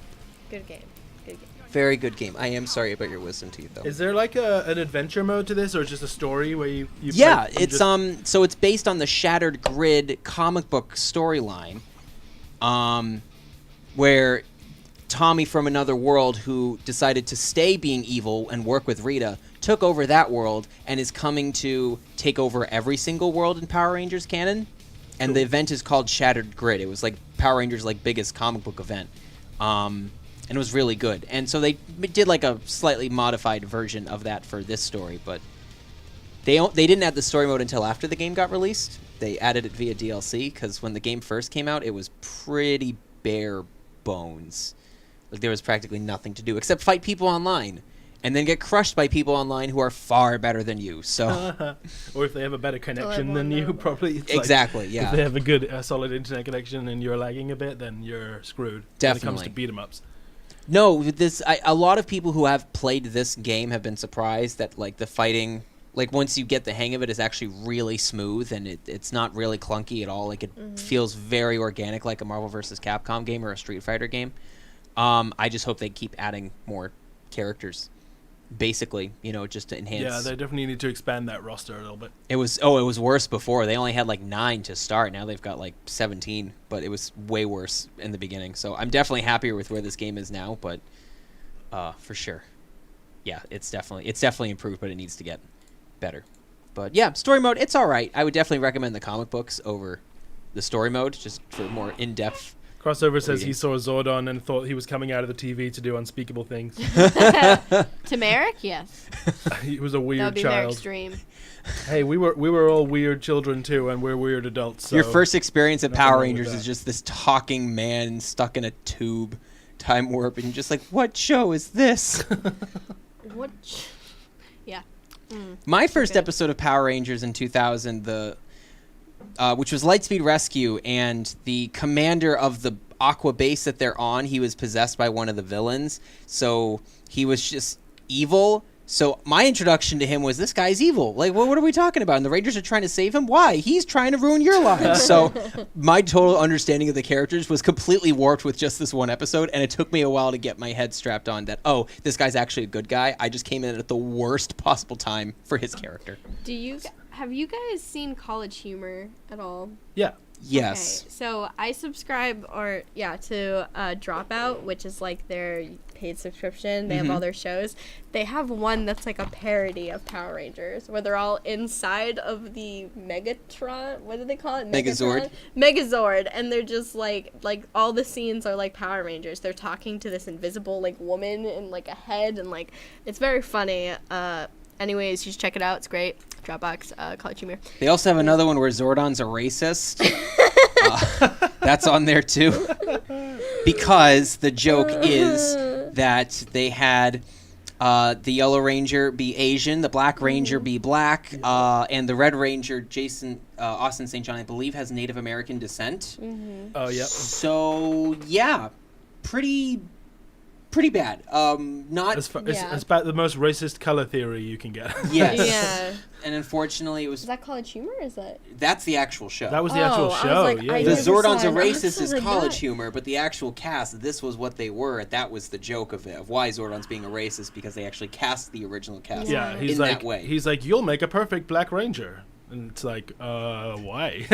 Good game. Good game. Very good game. I am sorry about your wisdom teeth though. Is there like an adventure mode to this, or just a story where you Yeah, play, you it's just- so it's based on the Shattered Grid comic book storyline, where Tommy from another world who decided to stay being evil and work with Rita took over that world and is coming to take over every single world in Power Rangers canon. And the event is called Shattered Grid. It was like Power Rangers' like biggest comic book event, and it was really good. And so they did like a slightly modified version of that for this story, but they didn't add the story mode until after the game got released. They added it via DLC because when the game first came out, it was pretty bare bones. Like there was practically nothing to do except fight people online, and then get crushed by people online who are far better than you. So, or if they have a better connection everyone than you, knows. probably. It's exactly, like, yeah. If they have a good, solid internet connection and you're lagging a bit, then you're screwed. When it comes Definitely. to beat 'em ups. No, with this a lot of people who have played this game have been surprised that like the fighting, like once you get the hang of it, is actually really smooth and it's not really clunky at all. Like it feels very organic, like a Marvel vs. Capcom game or a Street Fighter game. I just hope they keep adding more characters, basically, just to enhance. Yeah, they definitely need to expand that roster a little bit. It was worse before. They only had like 9 to start. Now they've got like 17, but it was way worse in the beginning. So I'm definitely happier with where this game is now, but for sure. Yeah, it's definitely improved, but it needs to get better. But yeah, story mode, it's all right. I would definitely recommend the comic books over the story mode just for more in-depth. Crossover says Reading. he saw Zordon and thought he was coming out of the TV to do unspeakable things. To Merrick, yes. He was a That would weird be Merrick's child. dream. Hey, we were all weird children too, and we're weird adults. So Your first experience at nothing Power wrong with Rangers that. is just this talking man stuck in a tube, time warp, and you're just like, what show is this? What? Yeah. My first Okay. episode of Power Rangers in 2000, which was Lightspeed Rescue, and the commander of the Aqua base that they're on, he was possessed by one of the villains, so he was just evil. So my introduction to him was, this guy's evil. Like, what are we talking about? And the Rangers are trying to save him? Why? He's trying to ruin your lives. So my total understanding of the characters was completely warped with just this one episode, and it took me a while to get my head strapped on that, oh, this guy's actually a good guy. I just came in at the worst possible time for his character. Have you guys seen College Humor at all? Yeah. Yes. Okay, so I subscribe to Dropout, which is like their paid subscription. They have all their shows. They have one that's like a parody of Power Rangers, where they're all inside of the Megatron. What do they call it? Megazord. Megazord, and they're just like all the scenes are like Power Rangers. They're talking to this invisible like woman in like a head, and like it's very funny. Anyways, you should check it out. It's great. Dropbox, College Humor. They also have another one where Zordon's a racist. That's on there too. Because the joke is that they had the Yellow Ranger be Asian, the Black Ranger be black, and the Red Ranger, Austin St. John, I believe, has Native American descent. Oh, yep. So, yeah, pretty bad. Not It's Yeah. about the most racist color theory you can get. yes. Yeah. And unfortunately, it was Is that College Humor? Or is that? that's the actual show. That was the actual Oh, I was show. like, Yeah. I The never Zordon's saw a it. racist is Absolutely college not. humor, but the actual cast, this was what they were. That was the joke of it, of why Zordon's being a racist, because they actually cast the original cast Yeah, in he's that way. He's like, you'll make a perfect Black Ranger. And it's like, why?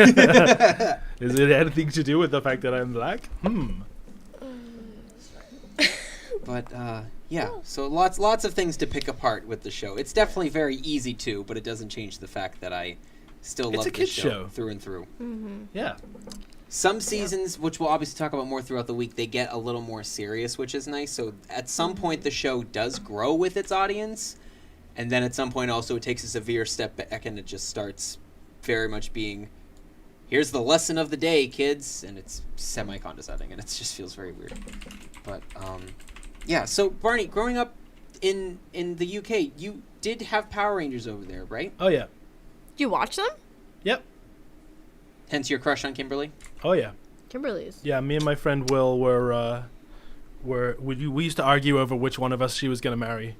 Is it anything to do with the fact that I'm black? But yeah, so lots of things to pick apart with the show. It's definitely very easy to, but it doesn't change the fact that I still It's love a this kid's show show. through and through. Yeah. Some seasons, which we'll obviously talk about more throughout the week, they get a little more serious, which is nice. So at some point, the show does grow with its audience, And then at some point also it takes a severe step back and it just starts very much being, here's the lesson of the day, kids. And it's semi-condescending and it just feels very weird. But, yeah. So, Barney, growing up in the UK, you did have Power Rangers over there, right? Oh, yeah. Did you watch them? Yep. Hence your crush on Kimberly? Oh, yeah. Kimberly's. Yeah, me and my friend Will we used to argue over which one of us she was going to marry.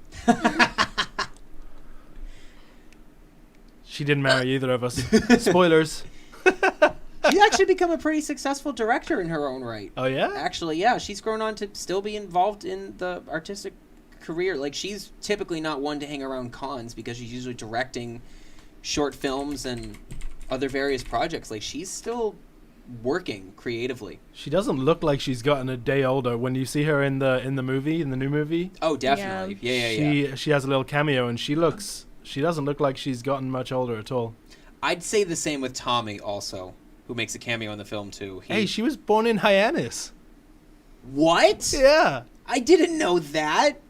She didn't marry either of us. Spoilers. She's actually become a pretty successful director in her own right. Oh, yeah? Actually, yeah. She's grown on to still be involved in the artistic career. Like, she's typically not one to hang around cons because she's usually directing short films and other various projects. Like, she's still working creatively. She doesn't look like she's gotten a day older. When you see her in the new movie, Oh, definitely. Yeah. she has a little cameo, and she doesn't look like she's gotten much older at all. I'd say the same with Tommy also, who makes a cameo in the film too. Hey, she was born in Hyannis. What? Yeah. I didn't know that.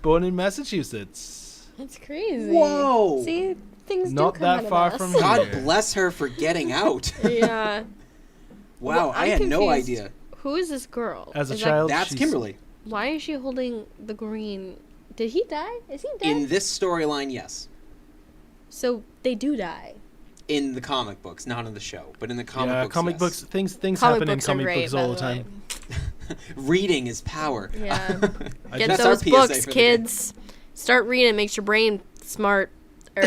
Born in Massachusetts. That's crazy. Whoa. See, things Not do come that out of far us. from God here. bless her for getting out. Yeah. Wow, Well, I I'm had no confused. idea. Who is this girl? As a Is child, That's she's- Kimberly. why is she holding the green? Did he die? Is he dead? In this storyline, yes. So they do die. In the comic books, not in the show, but in the comic Yeah, books. comic yes. books. Things Comic happen in books are comic great, books by all the the time. way. Reading is power. Yeah. I Get just- That's our those PSA books, for the day. kids. Start reading. It makes your brain smart. Or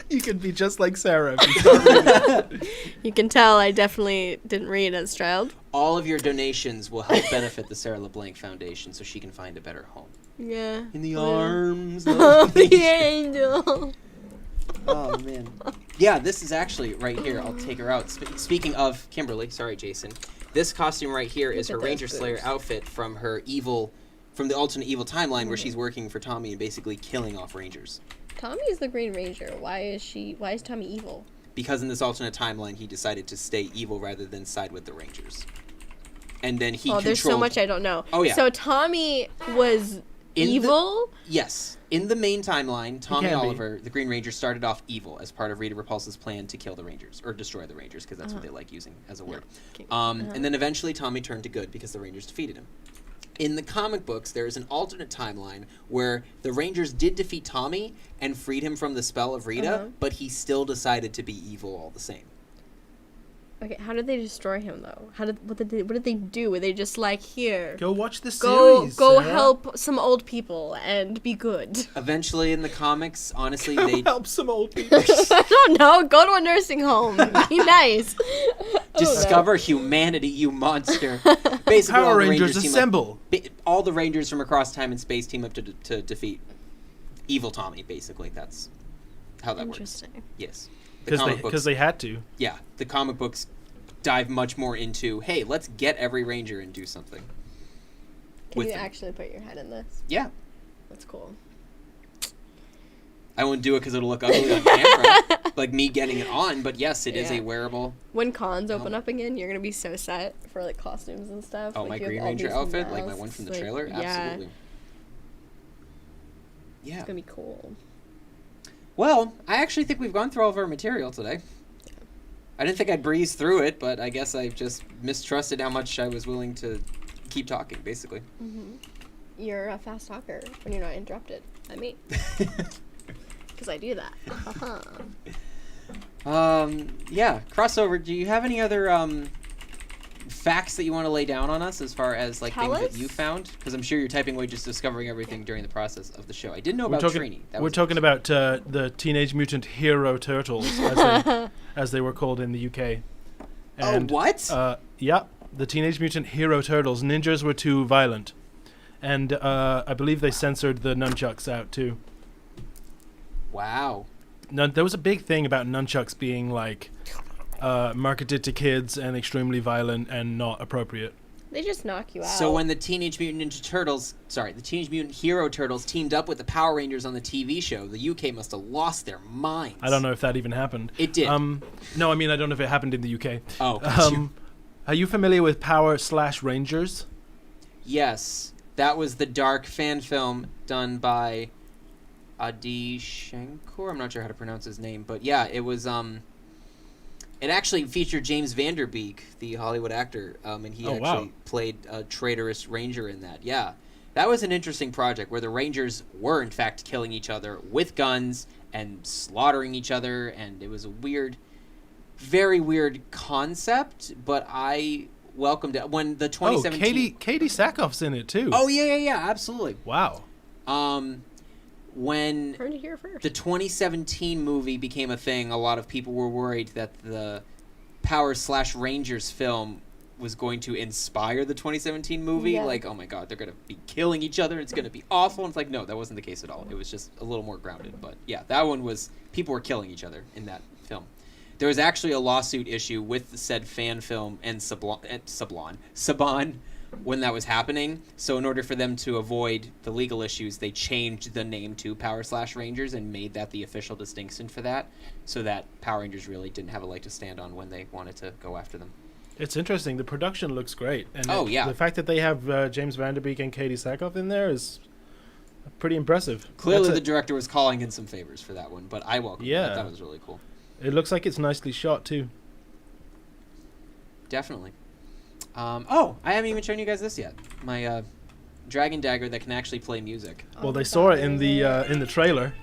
You can be just like Sarah if you start reading. you can tell I definitely didn't read as a child. All of your donations will help benefit the Sarah LeBlanc Foundation so she can find a better home. Yeah. In the Yeah. arms Of of the nature. angel. Oh, man. Yeah, this is actually right here. I'll take her out. Speaking of Kimberly, sorry, Jason. This costume right here is Look her at Ranger those Slayer boobs. outfit from the alternate evil timeline where she's working for Tommy and basically killing off Rangers. Tommy is the Green Ranger. Why is Tommy evil? Because in this alternate timeline, he decided to stay evil rather than side with the Rangers. And then he controlled... There's so much I don't know. Oh, yeah. So Tommy was In the- evil? Yes. In the main timeline, Tommy can be. Oliver, the Green Ranger, started off evil as part of Rita Repulsa's plan to kill the Rangers, or destroy the Rangers, because that's what they like using as a word. Okay. And then eventually Tommy turned to good because the Rangers defeated him. In the comic books, there is an alternate timeline where the Rangers did defeat Tommy and freed him from the spell of Rita, but he still decided to be evil all the same. Okay, how did they destroy him though? What did they do? Were they just like, here, Go watch the go series. go Sarah. help some old people and be good? Eventually, in the comics, honestly, they Help some old people. I don't know. Go to a nursing home. Be nice. discover humanity, you monster. Basically, all Power the Rangers team up- assemble. all the Rangers from across time and space team up to defeat evil Tommy. Basically, that's how that works. Interesting. Yes, the comic books. Because they had to. Yeah, the comic books dive much more into, hey, let's get every Ranger and do something. Can with you them. actually put your head in this? Yeah, That's cool. I won't do it because it'll look ugly on camera, like me getting it on. But yes, it is Yeah. a wearable. When cons open up again, you're gonna be so set for like costumes and stuff. Oh, like, my you have Green all Ranger these outfit, like my one masks, from the like, trailer. Yeah, Absolutely. Yeah. it's gonna be cool. Well, I actually think we've gone through all of our material today. I didn't think I'd breeze through it, but I guess I just mistrusted how much I was willing to keep talking, basically. You're a fast talker when you're not interrupted by me, because I do that. Yeah, crossover. Do you have any other facts that you want to lay down on us as far as like Tell things us? that you found? Because I'm sure you're typing away just discovering everything during the process of the show. I didn't know We're about talking, Trini. That we're was talking about the Teenage Mutant Hero Turtles, as they were called in the UK. And, what? Yeah, the Teenage Mutant Hero Turtles. Ninjas were too violent. And I believe they censored the nunchucks out, too. Wow. There was a big thing about nunchucks being, like, marketed to kids and extremely violent and not appropriate. They just knock you out. So when the Teenage Mutant Hero Turtles teamed up with the Power Rangers on the TV show, the UK must have lost their minds. I don't know if that even happened. It did. No, I mean, I don't know if it happened in the UK. Oh, got you. Are you familiar with Adi Shankar. I'm not sure how to pronounce his name, but yeah, it was. It actually featured James Van Der Beek, the Hollywood actor, and he played a traitorous ranger in that. Yeah, that was an interesting project where the rangers were in fact killing each other with guns and slaughtering each other, and it was a weird, very weird concept. But I welcomed it when the 2017. Katie Sackhoff's in it too. Oh yeah, absolutely. Wow. When Heard it here first. the 2017 movie became a thing, a lot of people were worried that the Power/Rangers film was going to inspire the 2017 movie. Yeah. Like, oh my god, they're going to be killing each other. It's going to be awful. And it's like, no, that wasn't the case at all. It was just a little more grounded. But yeah, that one was, people were killing each other in that film. There was actually a lawsuit issue with the said fan film and Saban when that was happening. So in order for them to avoid the legal issues, they changed the name to Power/Rangers and made that the official distinction for that, so that Power Rangers really didn't have a leg to stand on when they wanted to go after them. It's interesting. The production looks great. And the fact that they have James Van Der Beek and Katie Sackhoff in there is pretty impressive. Clearly the director was calling in some favors for that one, but I welcome that. That was really cool. It looks like it's nicely shot too. Definitely. I haven't even shown you guys this yet. My dragon dagger that can actually play music. Well, they saw it in the trailer.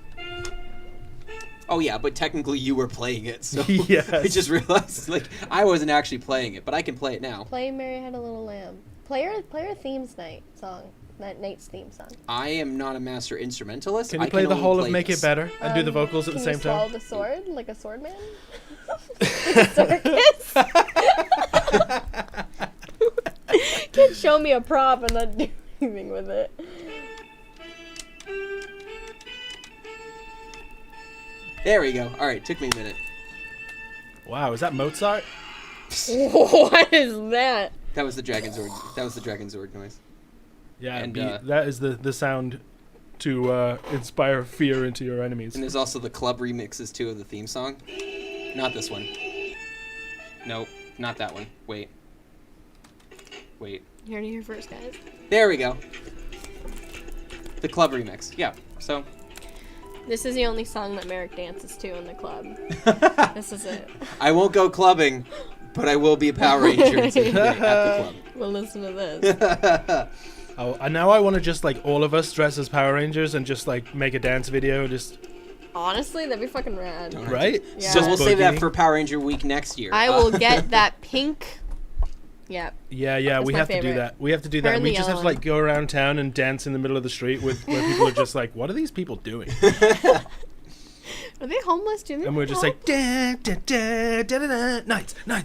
Oh yeah, but technically you were playing it, so Yes. I just realized I wasn't actually playing it, but I can play it now. Play Mary Had a Little Lamb. Play her themes night song. Night's theme song. I am not a master instrumentalist. Can you play the whole of Make It Better and do the vocals at the same time? Can you swallow the sword like a sword man? Like a circus? Can't show me a prop and not do anything with it. There we go. All right, took me a minute. Wow, is that Mozart? What is that? That was the Dragon Zord. That was the Dragon Zord noise. Yeah, and that is the sound to inspire fear into your enemies. And there's also the club remixes too of the theme song. Not this one. Nope, not that one. Wait. You heard it here first, guys. There we go. The club remix. Yeah. So. This is the only song that Merrick dances to in the club. This is it. I won't go clubbing, but I will be a Power Ranger at the club. We'll listen to this. Oh, and now I want to just all of us dress as Power Rangers and just make a dance video. Just honestly, that'd be fucking rad. Right? Yeah. So we'll save that for Power Ranger Week next year. I will get that pink. Yep. Yeah. We have to do that. We have to do that. And we just have to go around town and dance in the middle of the street where people are just what are these people doing? Are they homeless? Do they? And we're just da da da da da nights, da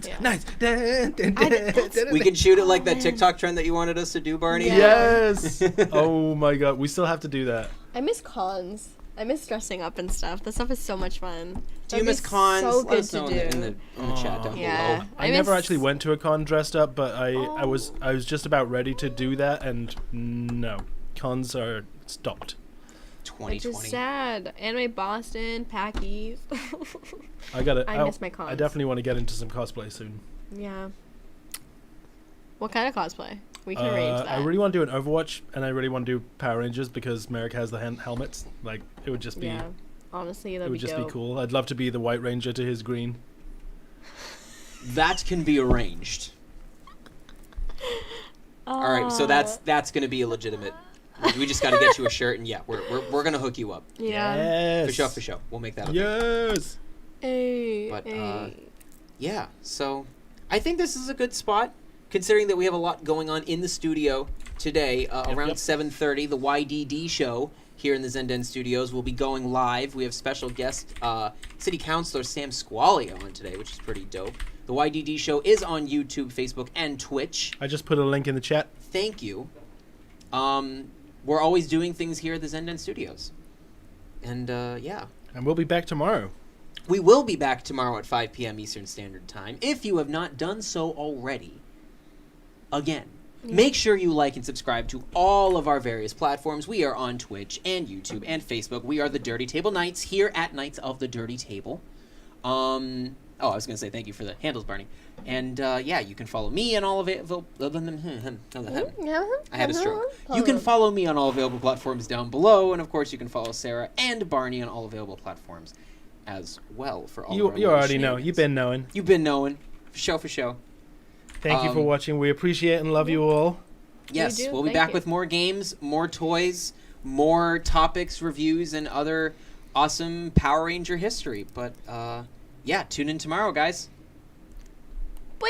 da da. We can shoot it like that TikTok trend that you wanted us to do, Barney. Yes. Oh my god, we still have to do that. I miss cons. I miss dressing up and stuff. That stuff is so much fun. Do you miss cons? So Let good us know to do. in the chat down below. I never actually went to a con dressed up, but I was just about ready to do that, and no, cons are stopped. 2020. Which is sad. Anime Boston, PAX East. I miss my cons. I definitely want to get into some cosplay soon. Yeah. What kind of cosplay? We can arrange that. I really want to do an Overwatch, and I really want to do Power Rangers because Merrick has the helmets. It would just be. Yeah. Honestly, that'd it would be just dope. be cool. I'd love to be the White Ranger to his green. That can be arranged. All right, so that's going to be a legitimate. We just got to get you a shirt, and we're gonna hook you up. Yeah. Yes. For sure. We'll make that up. Yes. Hey. But yeah. So I think this is a good spot, considering that we have a lot going on in the studio today. Around 7:30, the YDD show here in the Zenden Studios will be going live. We have special guest City Councilor Sam Squally on today, which is pretty dope. The YDD show is on YouTube, Facebook, and Twitch. I just put a link in the chat. Thank you. We're always doing things here at the Zenden Studios. And, yeah. And we'll be back tomorrow. We will be back tomorrow at 5 p.m. Eastern Standard Time. If you have not done so already, again, make sure you like and subscribe to all of our various platforms. We are on Twitch and YouTube and Facebook. We are the Dirty Table Knights here at Knights of the Dirty Table. Oh, I was going to say thank you for the handles, Barney. And yeah, you can follow me on all available. I had a stroke. You can follow me on all available platforms down below, and of course, you can follow Sarah and Barney on all available platforms as well. For all You of our already know. shenanigans. You've been knowing. You've been knowing. For show. Thank you for watching. We appreciate and love you all. Yes, do. we'll be Thank back you. with more games, more toys, more topics, reviews, and other awesome Power Ranger history. But yeah, tune in tomorrow, guys. Bye.